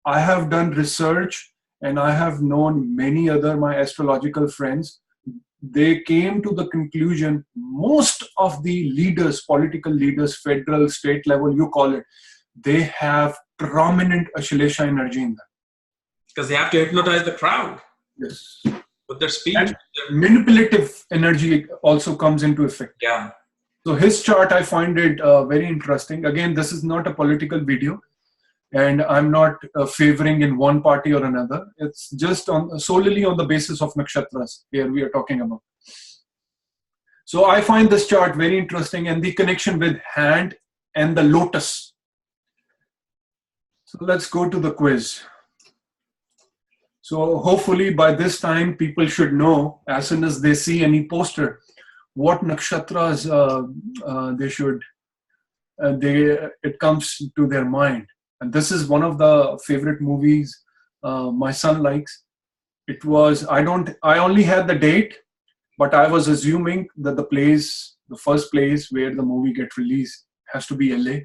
I have done research and I have known many other my astrological friends. They came to the conclusion, most of the leaders, political leaders, federal, state level, you call it, they have prominent Ashlesha energy in them. Because they have to hypnotize the crowd. Yes. With their speech. And manipulative energy also comes into effect. Yeah. So his chart, I find it very interesting. Again, this is not a political video. And I'm not favoring in one party or another. It's just solely on the basis of nakshatras here we are talking about. So I find this chart very interesting, and the connection with hand and the lotus. So let's go to the quiz. So hopefully by this time people should know, as soon as they see any poster, what nakshatras it comes to their mind. And this is one of the favorite movies my son likes. It was, I only had the date, but I was assuming that the first place where the movie gets released has to be LA.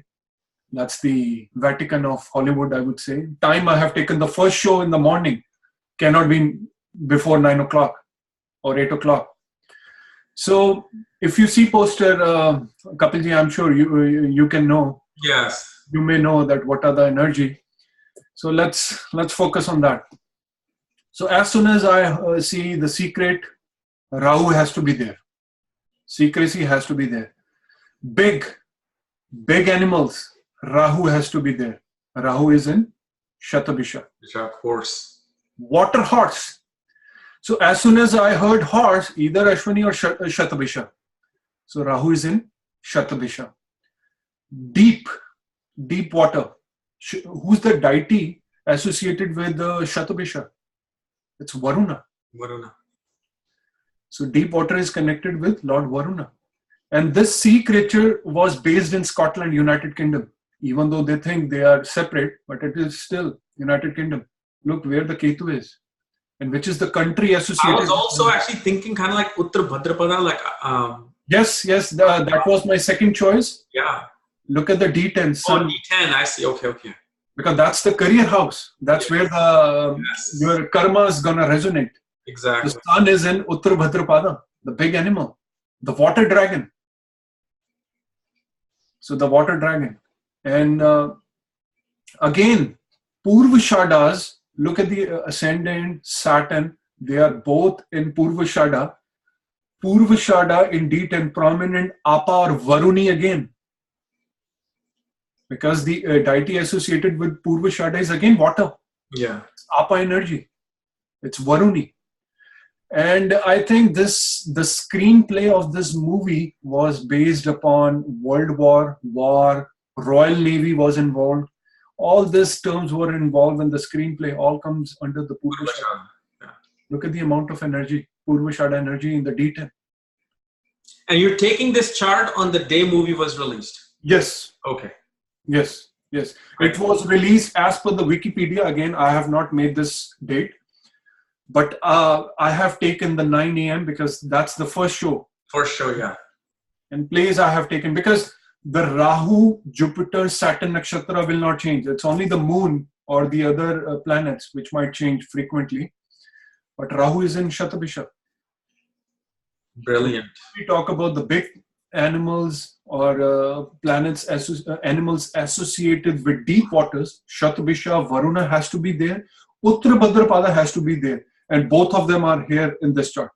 That's the Vatican of Hollywood, I would say. Time I have taken the first show in the morning cannot be before 9 o'clock or 8 o'clock. So if you see poster, Kapilji, I'm sure you can know. Yes. You may know that what are the energy. So let's focus on that. So as soon as I see the secret, Rahu has to be there. Secrecy has to be there. Big animals, Rahu has to be there. Rahu is in Shatabisha. Of course. Water horse. So as soon as I heard horse, either Ashwini or Shatabisha. So Rahu is in Shatabisha. Deep water. Who's the deity associated with Shatabisha? It's Varuna. So deep water is connected with Lord Varuna. And this sea creature was based in Scotland, United Kingdom. Even though they think they are separate, but it is still United Kingdom. Look where the Ketu is. And which is the country associated. I was also actually thinking kind of like Uttar Bhadrapada, like Yes, that was my second choice. Yeah. Look at the D10. Sun. Oh, D10, I see. Okay. Because that's the career house. That's where your karma is gonna resonate. Exactly. The sun is in Uttar Bhadrapada, the big animal, the water dragon. So the water dragon. And again, Purva Shadas, look at the ascendant, Saturn, they are both in Purva Shada. Purva Shada in D10 prominent Apa or Varuni again. Because the deity associated with Purva Shada is again water. Yeah. It's Apa energy. It's Varuni. And I think the screenplay of this movie was based upon World War, Royal Navy was involved. All these terms were involved in the screenplay. All comes under the Purva Shada. Yeah. Look at the amount of energy, Purva Shada energy in the D10. And you're taking this chart on the day movie was released? Yes. Okay. Yes. It was released as per the Wikipedia. Again, I have not made this date. But I have taken the 9 a.m. because that's the first show. First show, yeah. And plays I have taken because the Rahu, Jupiter, Saturn nakshatra will not change. It's only the moon or the other planets which might change frequently. But Rahu is in Shatabisha. Brilliant. We talk about the big animals or planets, animals associated with deep waters. Shatabisha, Varuna has to be there. Uttar Bhadrapada has to be there. And both of them are here in this chart.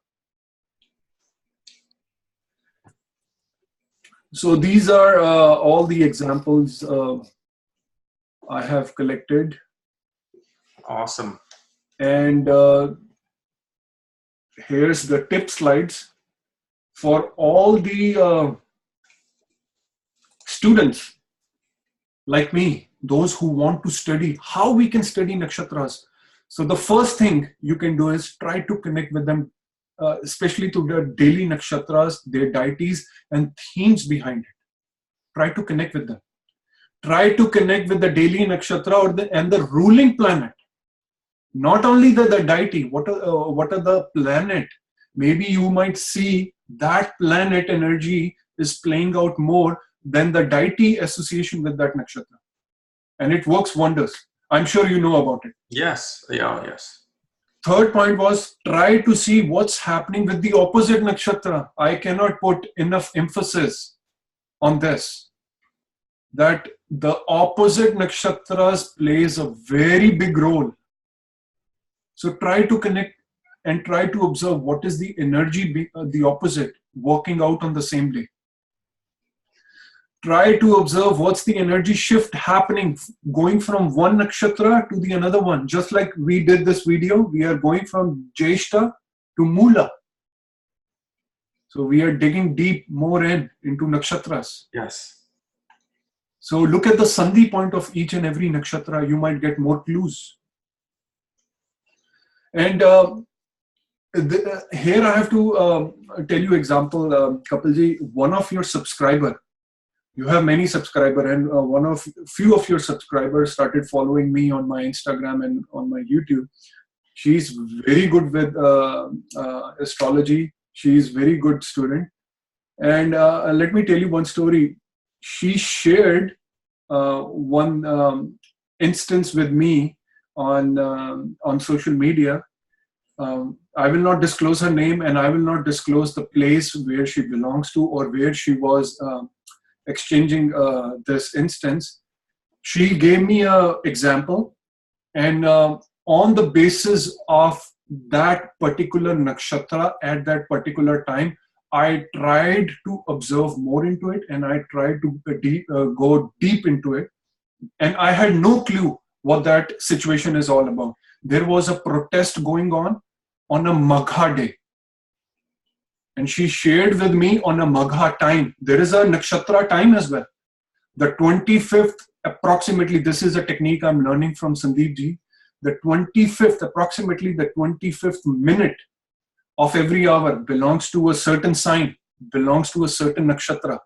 So these are all the examples I have collected. Awesome. And here's the tip slides for all the students like me, those who want to study, how we can study nakshatras. So the first thing you can do is try to connect with them, especially to their daily nakshatras, their deities and themes behind it. Try to connect with them. Try to connect with the daily nakshatra and the ruling planet. Not only the deity, what are the planet? Maybe you might see that planet energy is playing out more than the deity association with that nakshatra. And it works wonders. I'm sure you know about it. Yes. Yeah, yes. Third point was try to see what's happening with the opposite nakshatra. I cannot put enough emphasis on this. That the opposite nakshatras plays a very big role. So try to connect and try to observe what is the energy, the opposite, working out on the same day. try to observe what's the energy shift happening, going from one nakshatra to the another one. Just like we did this video, we are going from Jyeshta to Mula. So we are digging deep more into nakshatras. Yes. So look at the sandhi point of each and every nakshatra. You might get more clues. And here I have to tell you example, Kapilji, one of your subscriber, you have many subscribers, and few of your subscribers started following me on my Instagram and on my YouTube. She's very good with astrology. She's very good student. And let me tell you one story. She shared one instance with me on social media. I will not disclose her name, and I will not disclose the place where she belongs to or where she was exchanging this instance. She gave me an example, and on the basis of that particular nakshatra at that particular time, I tried to observe more into it, and I tried to go deep into it, and I had no clue what that situation is all about. There was a protest going on a Magha day, and she shared with me on a Magha time. There is a nakshatra time as well. The 25th, approximately, this is a technique I'm learning from Sandeep ji. The 25th, approximately the 25th minute of every hour belongs to a certain sign, belongs to a certain nakshatra.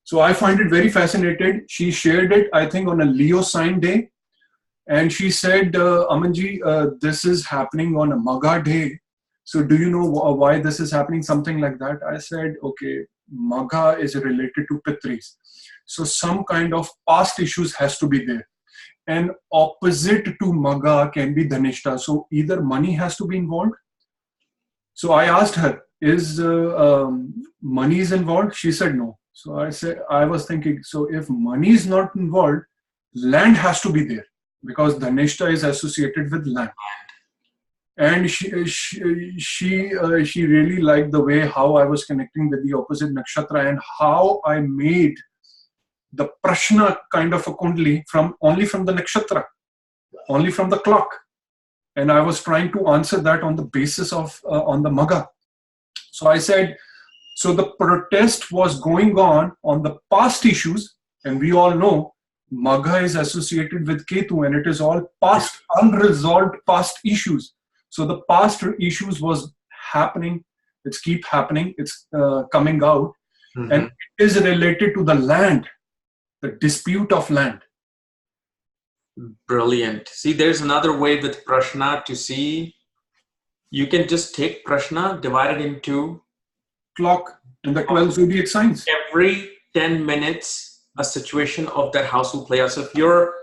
So I find it very fascinating. She shared it, I think, on a Leo sign day. And she said, Amanji, this is happening on a Magha day. So do you know why this is happening? Something like that. I said, okay, Magha is related to Pitris. So some kind of past issues has to be there. And opposite to Magha can be Dhanishta. So either money has to be involved. So I asked her, is money is involved? She said no. So I was thinking, so if money is not involved, land has to be there, because Dhanishta is associated with land. And she really liked the way how I was connecting with the opposite nakshatra and how I made the prashna kind of a kundli only from the nakshatra, only from the clock. And I was trying to answer that on the basis of on the Magha. So I said, so the protest was going on the past issues, and we all know Magha is associated with Ketu, and it is all past, unresolved past issues. So the past issues was happening, it's keep happening, it's coming out, and it is related to the land, the dispute of land. Brilliant. See, there's another way with prashna to see. You can just take prashna, divide it into clock and the 12 zodiac signs. Every 10 minutes, a situation of that house will play out. So if you're,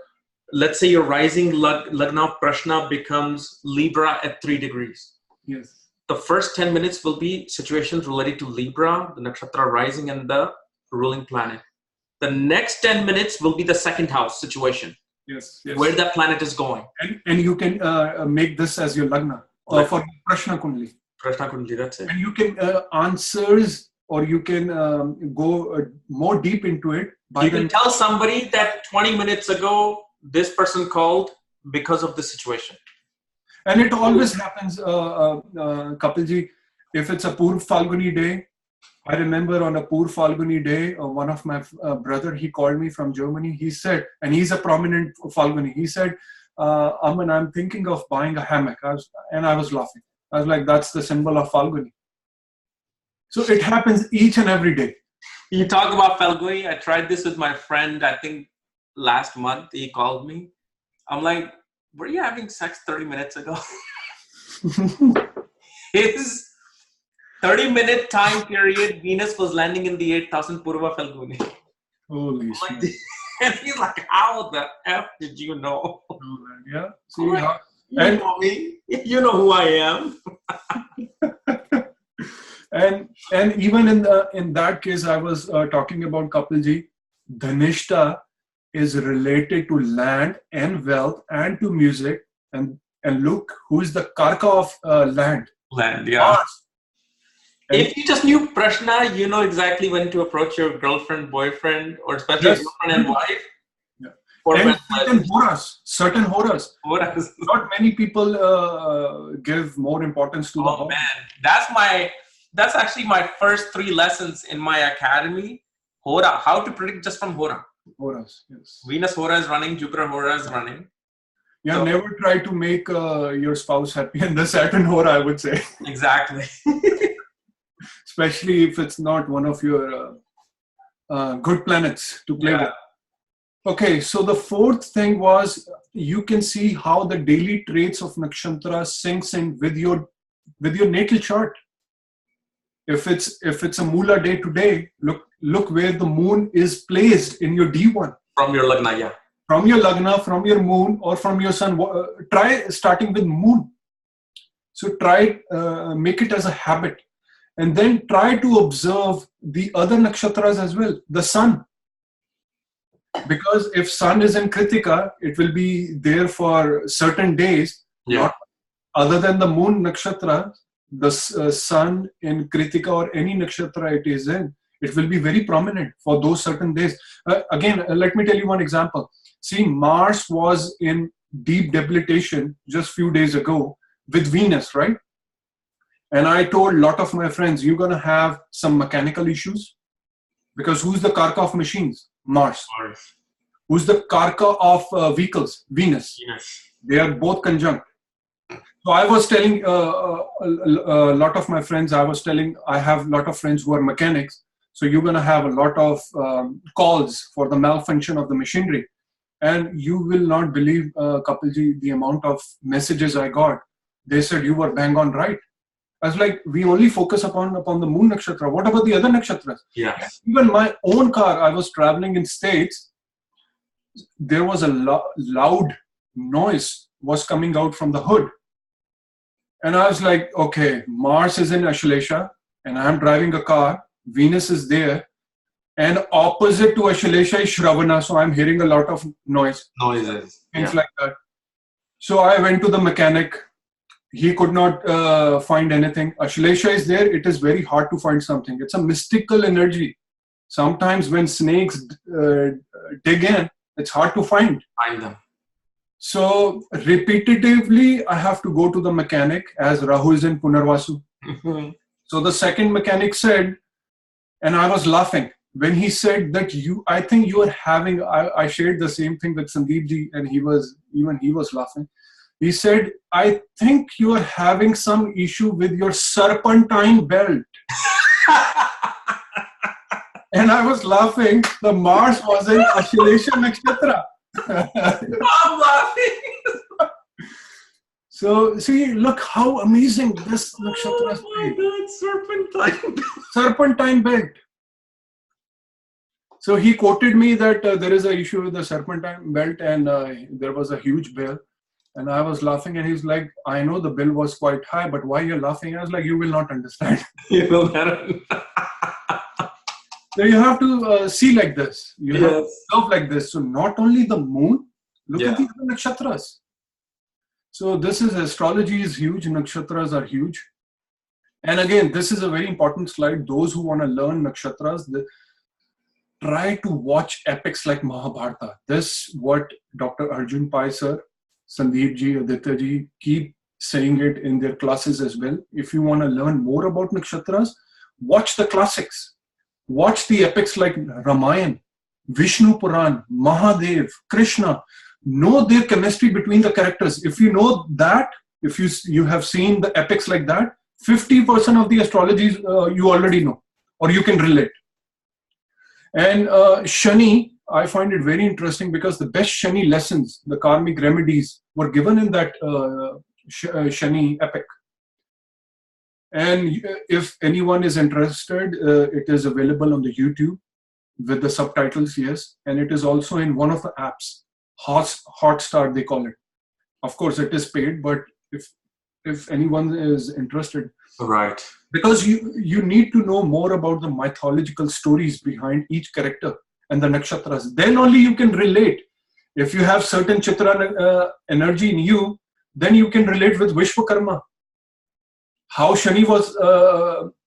let's say your rising Lagna Prashna becomes Libra at 3 degrees. Yes. The first 10 minutes will be situations related to Libra, the nakshatra rising and the ruling planet. The next 10 minutes will be the second house situation. Yes, yes. Where that planet is going. And you can make this as your Lagna for Prashna Kundli. Prashna Kundli, that's it. And you can answers, or you can go more deep into it. You can tell somebody that 20 minutes ago, this person called because of the situation. And it always happens, Kapilji, if it's a Purva Falguni day. I remember on a Purva Falguni day, one of my brother, he called me from Germany. He said, and he's a prominent Falguni. He said, Aman, I'm thinking of buying a hammock. I was laughing. I was like, that's the symbol of Falguni. So it happens each and every day. You talk about Falguni. I tried this with my friend, I think last month. He called me. I'm like, were you having sex 30 minutes ago? His 30-minute time period, Venus was landing in the 8,000 Purva Falguni. Holy shit. And he's like, how the F did you know? Yeah. See, like, you know me. You know who I am. and even in that case, I was talking about Kapilji. Dhanishta is related to land and wealth and to music. And look, who is the Karka of land? Land, yeah. Mars. If you just knew Prashna, you know exactly when to approach your girlfriend, boyfriend, or especially girlfriend and wife. Yeah. For And certain horas. Horas. Not many people give more importance to the hora. Man, that's actually my first 3 lessons in my academy. Hora, how to predict just from hora. Horas, yes. Venus hora is running, Jupiter hora is running. Yeah, so, never try to make your spouse happy in the Saturn hora, I would say. Exactly. Especially if it's not one of your good planets to play with. Okay, so the fourth thing was you can see how the daily traits of nakshatra syncs in with your natal chart. If it's a Mula day today, look where the moon is placed in your D1. From your lagna, yeah. From your lagna, from your moon, or from your sun. Try starting with moon. So try make it as a habit. And then try to observe the other nakshatras as well, the sun. Because if sun is in Kritika, it will be there for certain days. Yeah. Not other than the moon nakshatra, the sun in Kritika or any nakshatra it is in, it will be very prominent for those certain days. Again, let me tell you one example. See, Mars was in deep debilitation just few days ago with Venus, right? And I told a lot of my friends, you're going to have some mechanical issues. Because who's the karka of machines? Mars. Who's the karka of vehicles? Venus. They are both conjunct. So I was telling a lot of my friends, I have a lot of friends who are mechanics. So you're going to have a lot of calls for the malfunction of the machinery. And you will not believe, Kapilji, the amount of messages I got. They said, you were bang on right. I was like, we only focus upon the moon nakshatra. What about the other nakshatras? Yes. Even my own car, I was traveling in States. There was a loud noise was coming out from the hood. And I was like, okay, Mars is in Ashlesha and I'm driving a car. Venus is there. And opposite to Ashlesha is Shravana. So I'm hearing a lot of noises. Things like that. So I went to the mechanic. He could not find anything. Ashlesha is there. It is very hard to find something. It's a mystical energy. Sometimes when snakes dig in, it's hard to find them. So repetitively, I have to go to the mechanic as Rahu is in Punarvasu. So the second mechanic said, and I was laughing when he said that I think you are having, I shared the same thing with Sandeep ji and he was laughing. He said, I think you are having some issue with your serpentine belt. And I was laughing. The Mars was in Ashlesha Nakshatra. I'm laughing. So, see, look how amazing this nakshatra is. Oh my God, serpentine belt. So he quoted me that there is an issue with the serpentine belt and there was a huge bill. And I was laughing and he's like, I know the bill was quite high, but why you're laughing? I was like, you will not understand. You will not. So you have to see like this. You have to observe like this. So not only the moon, look at the other nakshatras. So this is astrology is huge. Nakshatras are huge. And again, this is a very important slide. Those who want to learn nakshatras, try to watch epics like Mahabharata. This what Dr. Arjun Pai sir, Sandeep ji, Aditya ji keep saying it in their classes as well. If you want to learn more about nakshatras, watch the classics. Watch the epics like Ramayana, Vishnu Puran, Mahadev, Krishna. Know their chemistry between the characters. If you know that, if you have seen the epics like that, 50% of the astrologies you already know or you can relate. And Shani, I find it very interesting because the best Shani lessons, the karmic remedies were given in that Shani epic. And if anyone is interested, it is available on the YouTube with the subtitles, yes. And it is also in one of the apps, Hotstar they call it. Of course, it is paid, but if anyone is interested. Right. Because you need to know more about the mythological stories behind each character and the nakshatras. Then only you can relate. If you have certain Chitra energy in you, then you can relate with Vishwakarma. How Shani was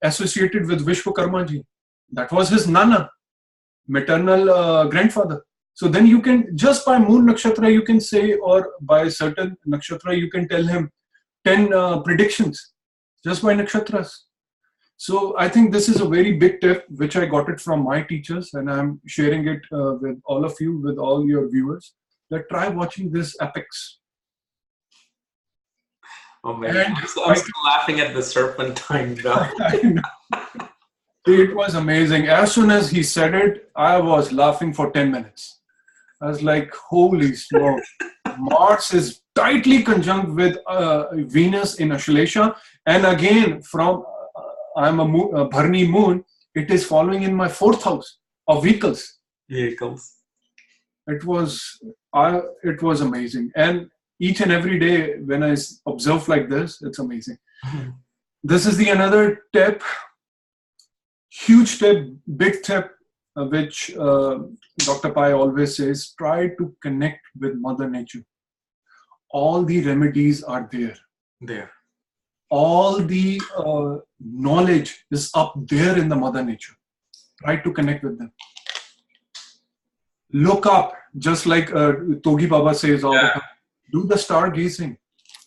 associated with Vishwakarma ji. That was his Nana, maternal grandfather. So then you can, just by moon nakshatra, you can say, or by certain nakshatra, you can tell him 10 predictions just by nakshatras. So I think this is a very big tip, which I got it from my teachers, and I'm sharing it with all of you, with all your viewers, that try watching this epics. Oh man, I'm still laughing at the serpentine though. It was amazing. As soon as he said it, I was laughing for 10 minutes. I was like, holy smoke. Mars is tightly conjunct with Venus in Ashlesha. And again, from I'm a Bharni moon, it is following in my 4th house of vehicles. It was amazing. And each and every day when I observe like this, it's amazing. This is the another tip, huge tip, big tip, which Dr. Pai always says, try to connect with Mother Nature. All the remedies are there. All the knowledge is up there in the Mother Nature. Try to connect with them. Look up, just like Togi Baba says all the time. Do the stargazing.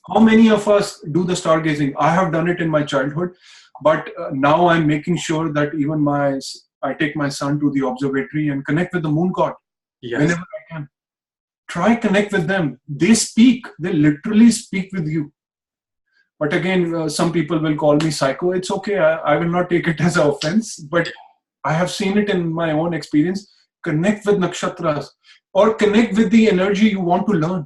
How many of us do the stargazing? I have done it in my childhood, but now I'm making sure that even I take my son to the observatory and connect with the moon god whenever I can. Try connect with them. They speak. They literally speak with you. But again, some people will call me psycho. It's okay. I will not take it as an offense. But I have seen it in my own experience. Connect with nakshatras or connect with the energy you want to learn.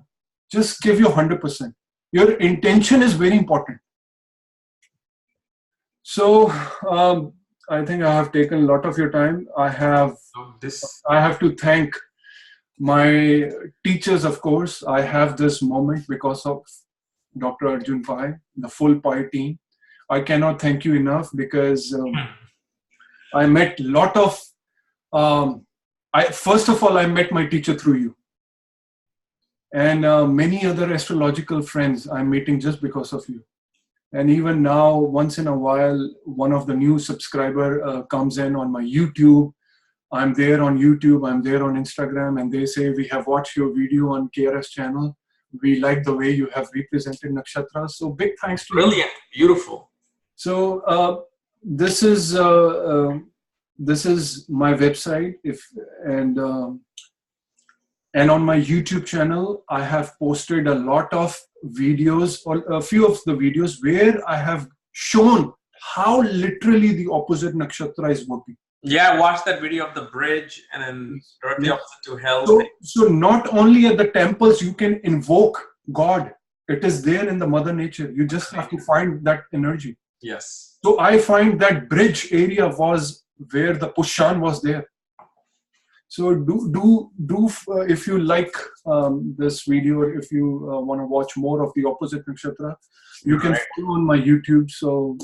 Just give your 100%. Your intention is very important. So I think I have taken a lot of your time. I have to thank my teachers, of course. I have this moment because of Dr. Arjun Pai, the full Pai team. I cannot thank you enough because I met a lot of, first of all, I met my teacher through you. And many other astrological friends I'm meeting just because of you. And even now, once in a while, one of the new subscriber comes in on my YouTube. I'm there on YouTube, I'm there on Instagram, and they say, we have watched your video on KRSchannel. We like the way you have represented Nakshatras. So big thanks to you. Brilliant, beautiful. So this is my website, and on my YouTube channel, I have posted a lot of videos, or a few of the videos where I have shown how literally the opposite nakshatra is working. Yeah, I watched that video of the bridge and then directly opposite to hell. So not only at the temples you can invoke God, it is there in the Mother Nature. You just have to find that energy. Yes. So I find that bridge area was where the Pushan was there. So do if you like this video, or if you want to watch more of the opposite nakshatra, you can follow on my YouTube. So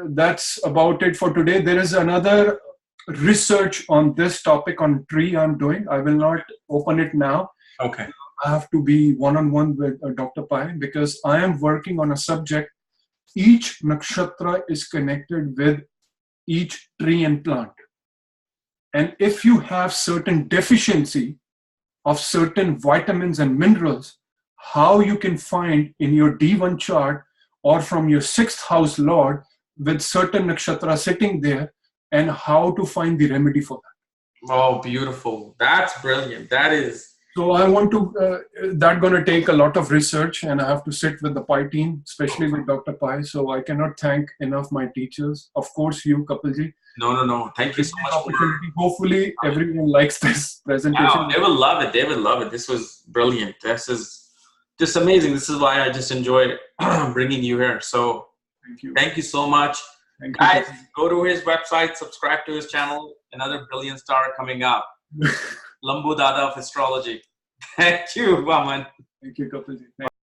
that's about it for today. There is another research on this topic on tree I'm doing. I will not open it now. Okay. I have to be one-on-one with Dr. Pai because I am working on a subject. Each nakshatra is connected with each tree and plant. And if you have certain deficiency of certain vitamins and minerals, how you can find in your D1 chart or from your 6th house lord with certain nakshatra sitting there, and how to find the remedy for that. Oh, beautiful. That's brilliant. That is. So I want to, that's going to take a lot of research, and I have to sit with the Pai team, especially with Dr. Pai. So I cannot thank enough my teachers. Of course, you, Kapilji. No. Thank you so much. Hopefully, everyone likes this presentation. Wow, they will love it. They will love it. This was brilliant. This is just amazing. This is why I just enjoy bringing you here. So thank you so much. Guys, go to his website, subscribe to his channel. Another brilliant star coming up. Lambu Dada of Astrology. Thank you, Aaman. Thank you, Kapilji.